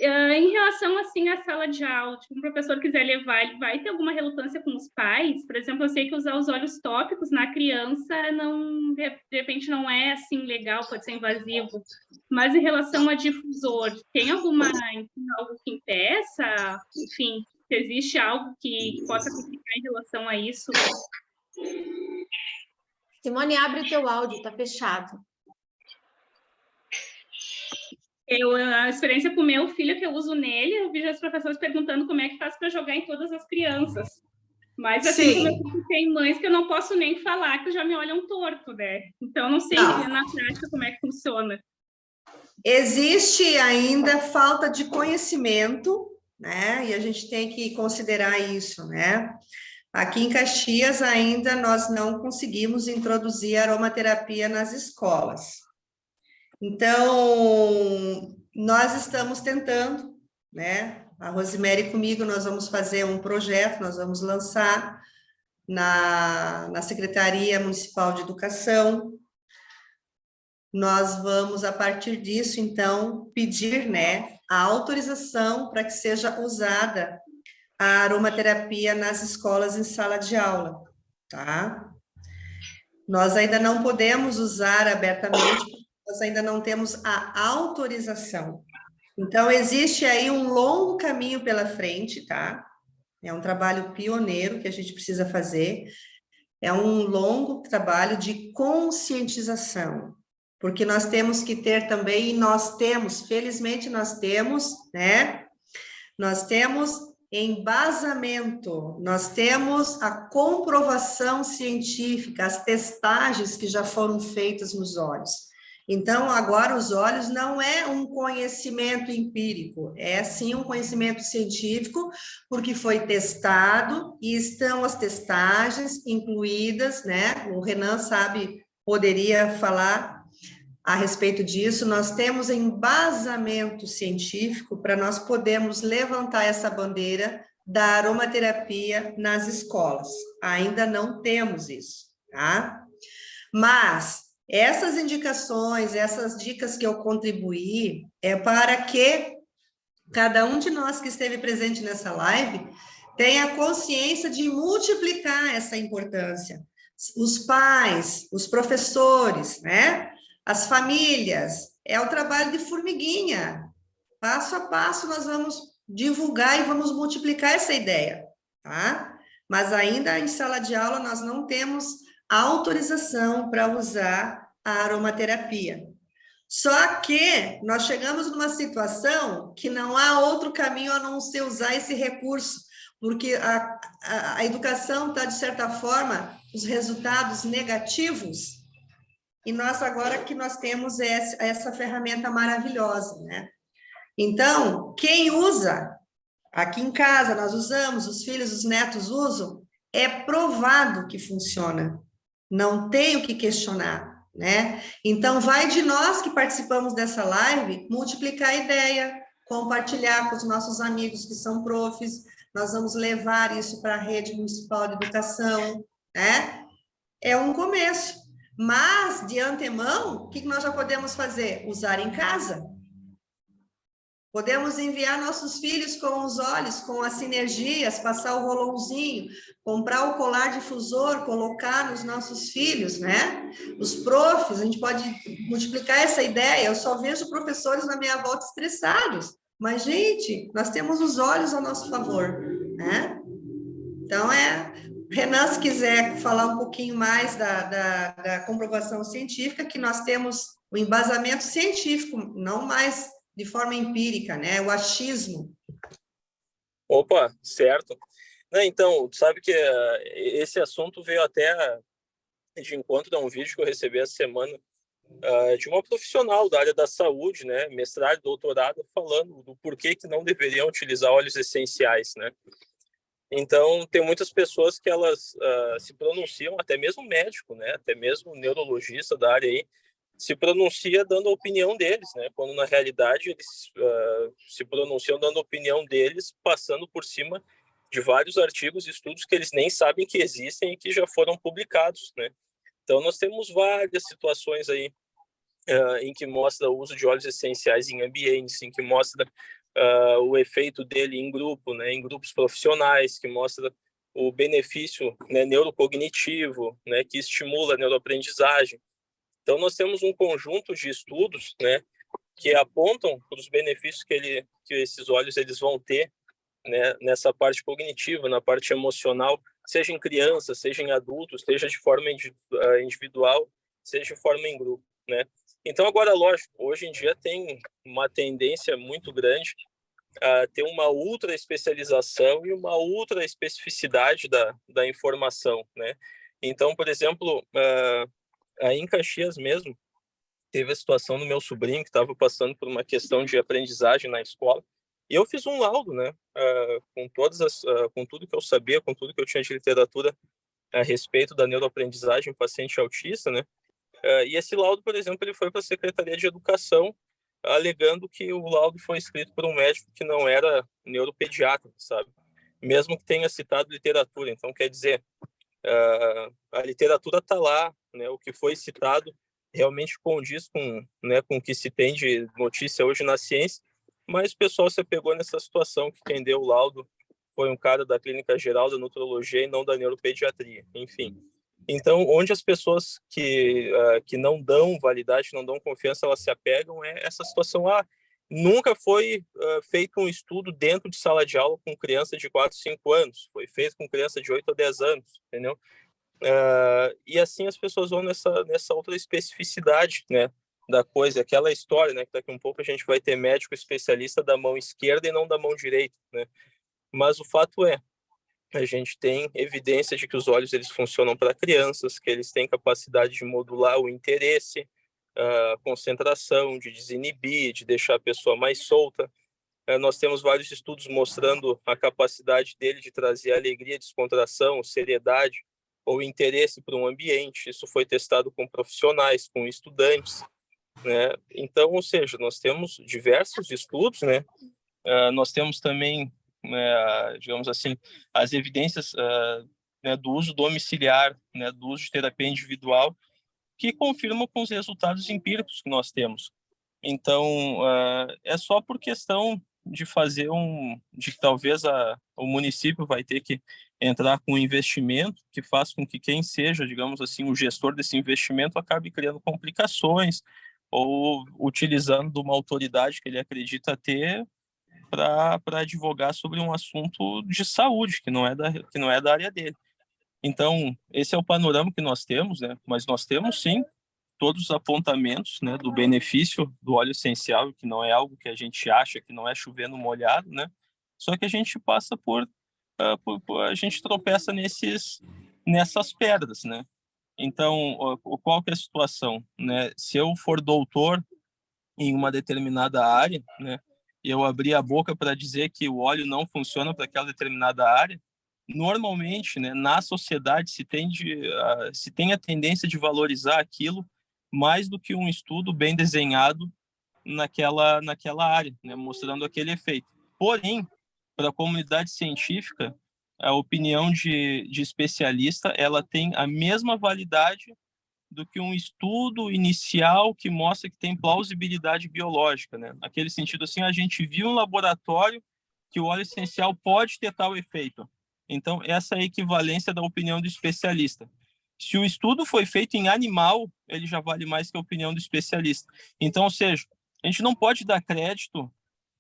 em relação, assim, à sala de aula, tipo, um professor quiser levar, ele vai ter alguma relutância com os pais? Por exemplo, eu sei que usar os olhos tópicos na criança, não, de repente, não é, assim, legal, pode ser invasivo. Mas em relação a difusor, tem algo que impeça? Enfim, se existe algo que possa complicar em relação a isso? Simone, abre o teu áudio, está fechado. A experiência com o meu filho que eu uso nele, eu vi as professoras perguntando como é que faz para jogar em todas as crianças. Mas assim, como eu tem mães que eu não posso nem falar, que já me olham torto, né? Então, eu não sei na prática como é que funciona. Existe ainda falta de conhecimento, né? E a gente tem que considerar isso, né? Aqui em Caxias ainda nós não conseguimos introduzir aromaterapia nas escolas. Então, nós estamos tentando, né? A Rosemary e comigo, nós vamos fazer um projeto, nós vamos lançar na Secretaria Municipal de Educação. Nós vamos, a partir disso, então, pedir, né, a autorização para que seja usada a aromaterapia nas escolas em sala de aula, tá? Nós ainda não podemos usar abertamente, nós ainda não temos a autorização. Então, existe aí um longo caminho pela frente, tá? É um trabalho pioneiro que a gente precisa fazer. É um longo trabalho de conscientização, porque nós temos que ter também, e nós temos, felizmente nós temos, né? Nós temos embasamento, nós temos a comprovação científica, as testagens que já foram feitas nos olhos. Então, agora os olhos não é um conhecimento empírico, é sim um conhecimento científico, porque foi testado e estão as testagens incluídas, né? O Renan sabe, poderia falar a respeito disso. Nós temos embasamento científico para nós podermos levantar essa bandeira da aromaterapia nas escolas. Ainda não temos isso, tá? Mas essas indicações, essas dicas que eu contribuí, é para que cada um de nós que esteve presente nessa live tenha consciência de multiplicar essa importância. Os pais, os professores, né? As famílias, é o trabalho de formiguinha. Passo a passo nós vamos divulgar e vamos multiplicar essa ideia, tá? Mas ainda em sala de aula nós não temos autorização para usar a aromaterapia. Só que nós chegamos numa situação que não há outro caminho a não ser usar esse recurso, porque a educação está, de certa forma, os resultados negativos, e nós agora que nós temos essa ferramenta maravilhosa, né? Então, quem usa, aqui em casa nós usamos, os filhos, os netos usam, é provado que funciona, não tem o que questionar, né? Então, vai de nós que participamos dessa live, multiplicar a ideia, compartilhar com os nossos amigos que são profs, nós vamos levar isso para a rede municipal de educação, né? É um começo. Mas, de antemão, o que nós já podemos fazer? Usar em casa. Podemos enviar nossos filhos com os olhos, com as sinergias, passar o rolãozinho, comprar o colar difusor, colocar nos nossos filhos, né? Os profs, a gente pode multiplicar essa ideia. Eu só vejo professores na minha volta estressados, mas, gente, nós temos os olhos a nosso favor, né? Então, Renan, se quiser falar um pouquinho mais da comprovação científica, que nós temos o embasamento científico, não mais de forma empírica, né? O achismo. Opa, certo. Não, então, sabe que esse assunto veio até de encontro a um vídeo que eu recebi essa semana de uma profissional da área da saúde, né, mestrado e doutorado, falando do porquê que não deveriam utilizar óleos essenciais, né? Então, tem muitas pessoas que elas se pronunciam, até mesmo médico, né, até mesmo neurologista da área aí, se pronuncia dando a opinião deles, né, quando na realidade eles se pronunciam dando a opinião deles, passando por cima de vários artigos e estudos que eles nem sabem que existem e que já foram publicados, né? Então, nós temos várias situações aí em que mostra o uso de óleos essenciais em ambientes, em que mostra o efeito dele em grupo, né, em grupos profissionais, que mostra o benefício, né, neurocognitivo, né, que estimula a neuroaprendizagem. Então, nós temos um conjunto de estudos, né, que apontam para os benefícios que esses óleos eles vão ter, né, nessa parte cognitiva, na parte emocional, seja em crianças, seja em adultos, seja de forma individual, seja de forma em grupo, né? Então, agora, lógico, hoje em dia tem uma tendência muito grande a ter uma ultra especialização e uma ultra especificidade da informação, né? Então, por exemplo, aí em Caxias mesmo, teve a situação do meu sobrinho que estava passando por uma questão de aprendizagem na escola, e eu fiz um laudo, né, com tudo que eu sabia, com tudo que eu tinha de literatura a respeito da neuroaprendizagem em paciente autista, né? E esse laudo, por exemplo, ele foi para a Secretaria de Educação, alegando que o laudo foi escrito por um médico que não era neuropediatra, sabe? Mesmo que tenha citado literatura. Então, quer dizer, a literatura está lá, né? O que foi citado realmente condiz né, com o que se tem de notícia hoje na ciência, mas o pessoal se apegou nessa situação que quem deu o laudo foi um cara da Clínica Geral da Nutrologia e não da Neuropediatria, enfim. Então, onde as pessoas que não dão validade, não dão confiança, elas se apegam, é essa situação. Nunca foi feito um estudo dentro de sala de aula com criança de 4, 5 anos. Foi feito com criança de 8 a 10 anos, entendeu? E assim as pessoas vão nessa outra especificidade, né, da coisa. Aquela história, né, que daqui a um pouco a gente vai ter médico especialista da mão esquerda e não da mão direita, né? Mas o fato é, a gente tem evidência de que os olhos eles funcionam para crianças, que eles têm capacidade de modular o interesse, a concentração, de desinibir, de deixar a pessoa mais solta. Nós temos vários estudos mostrando a capacidade dele de trazer alegria, descontração, seriedade ou interesse para um ambiente. Isso foi testado com profissionais, com estudantes, né? Então, ou seja, nós temos diversos estudos, né? Nós temos também, digamos assim, as evidências né, do uso domiciliar, né, do uso de terapia individual, que confirmam com os resultados empíricos que nós temos. Então, é só por questão de fazer de que talvez o município vai ter que entrar com um investimento que faz com que quem seja, digamos assim, o gestor desse investimento acabe criando complicações ou utilizando uma autoridade que ele acredita ter para advogar sobre um assunto de saúde que não é da área dele. Então, esse é o panorama que nós temos, né? Mas nós temos, sim, todos os apontamentos, né, do benefício do óleo essencial, que não é algo que a gente acha, que não é chover no molhado, né? Só que a gente passa a gente tropeça nessas pedras, né? Então, qual que é a situação, né? Se eu for doutor em uma determinada área, né, e eu abrir a boca para dizer que o óleo não funciona para aquela determinada área, normalmente, né, na sociedade se tem a tendência de valorizar aquilo mais do que um estudo bem desenhado naquela área, né, mostrando aquele efeito. Porém, para a comunidade científica, a opinião de especialista ela tem a mesma validade do que um estudo inicial que mostra que tem plausibilidade biológica, né? Naquele sentido, assim, a gente viu um laboratório que o óleo essencial pode ter tal efeito. Então, essa é a equivalência da opinião do especialista. Se o estudo foi feito em animal, ele já vale mais que a opinião do especialista. Então, ou seja, a gente não pode dar crédito,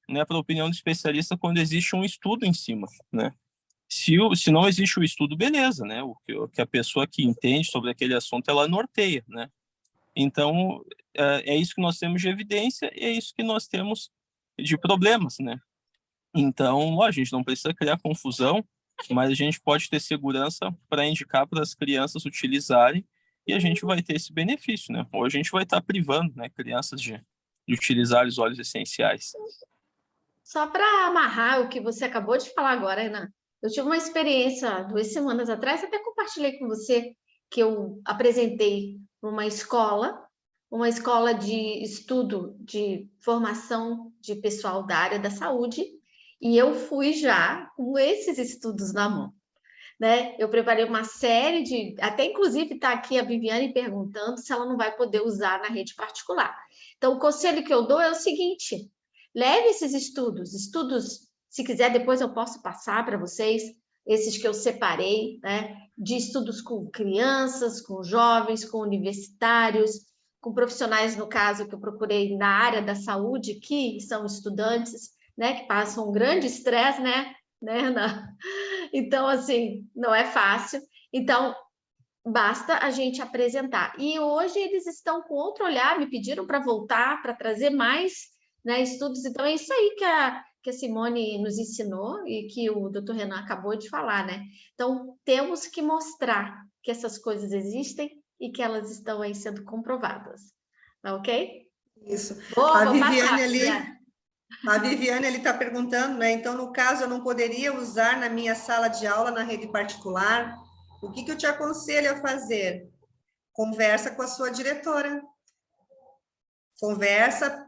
né, para a opinião do especialista quando existe um estudo em cima, né? Se não existe o estudo, beleza, né? O que a pessoa que entende sobre aquele assunto, ela norteia, né? Então, é isso que nós temos de evidência e é isso que nós temos de problemas, né? Então, a gente não precisa criar confusão, mas a gente pode ter segurança para indicar para as crianças utilizarem e a gente vai ter esse benefício, né? Ou a gente vai estar privando, né, crianças de utilizar os óleos essenciais. Só para amarrar o que você acabou de falar agora, Renan, eu tive uma experiência 2 semanas atrás, até compartilhei com você, que eu apresentei uma escola de estudo, de formação de pessoal da área da saúde, e eu fui já com esses estudos na mão, né? Eu preparei uma série de, até inclusive está aqui a Viviane perguntando se ela não vai poder usar na rede particular. Então, o conselho que eu dou é o seguinte: leve esses estudos, se quiser depois eu posso passar para vocês, esses que eu separei, né? De estudos com crianças, com jovens, com universitários, com profissionais, no caso, que eu procurei na área da saúde, que são estudantes, né? Que passam um grande estresse, né? Então, assim, não é fácil. Então, basta a gente apresentar. E hoje eles estão com outro olhar, me pediram para voltar, para trazer mais, né, estudos. Então, é isso aí que a Simone nos ensinou e que o Dr. Renan acabou de falar, né? Então, temos que mostrar que essas coisas existem e que elas estão aí sendo comprovadas. Tá ok? Isso. Vou A passar, Viviane ali... Viviane. A Viviane está perguntando, né? Então, no caso, eu não poderia usar na minha sala de aula na rede particular. O que eu te aconselho a fazer? Conversa com a sua diretora. Conversa,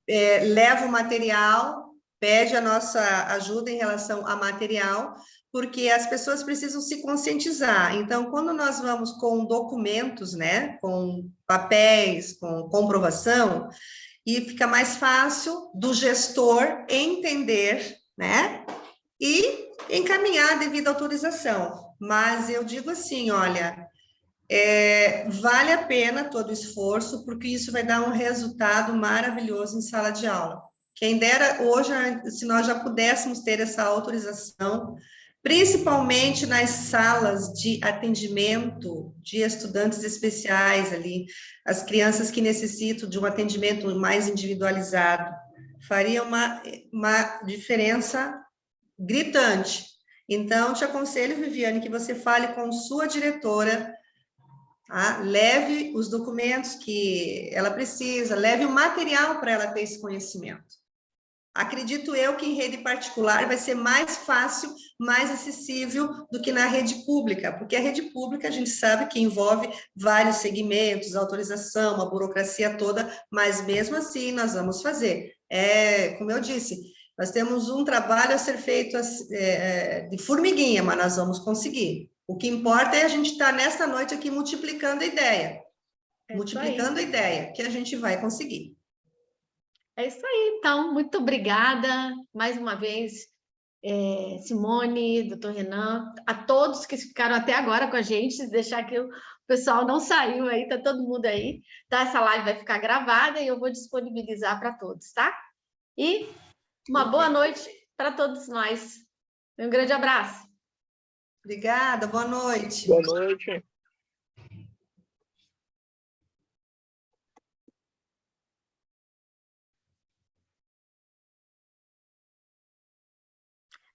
leva o material, pede a nossa ajuda em relação a material, porque as pessoas precisam se conscientizar. Então, quando nós vamos com documentos, né? Com papéis, com comprovação, e fica mais fácil do gestor entender, né? E encaminhar a devida autorização. Mas eu digo assim, olha, vale a pena todo o esforço, porque isso vai dar um resultado maravilhoso em sala de aula. Quem dera hoje, se nós já pudéssemos ter essa autorização, principalmente nas salas de atendimento de estudantes especiais ali, as crianças que necessitam de um atendimento mais individualizado, faria uma diferença gritante. Então, te aconselho, Viviane, que você fale com sua diretora, tá? Leve os documentos que ela precisa, leve o material para ela ter esse conhecimento. Acredito eu que em rede particular vai ser mais fácil, mais acessível do que na rede pública, porque a rede pública a gente sabe que envolve vários segmentos, autorização, uma burocracia toda, mas mesmo assim nós vamos fazer. Como eu disse, nós temos um trabalho a ser feito de formiguinha, mas nós vamos conseguir. O que importa é a gente estar nesta noite aqui multiplicando a ideia. Multiplicando a ideia, que a gente vai conseguir. É isso aí, então, muito obrigada mais uma vez, Simone, Dr. Renan, a todos que ficaram até agora com a gente, deixar que o pessoal não saiu aí, tá todo mundo aí, tá? Essa live vai ficar gravada e eu vou disponibilizar para todos, tá? E uma boa noite para todos nós. Um grande abraço. Obrigada, boa noite. Boa noite.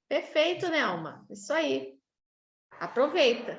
Perfeito, Nelma. Isso aí. Aproveita.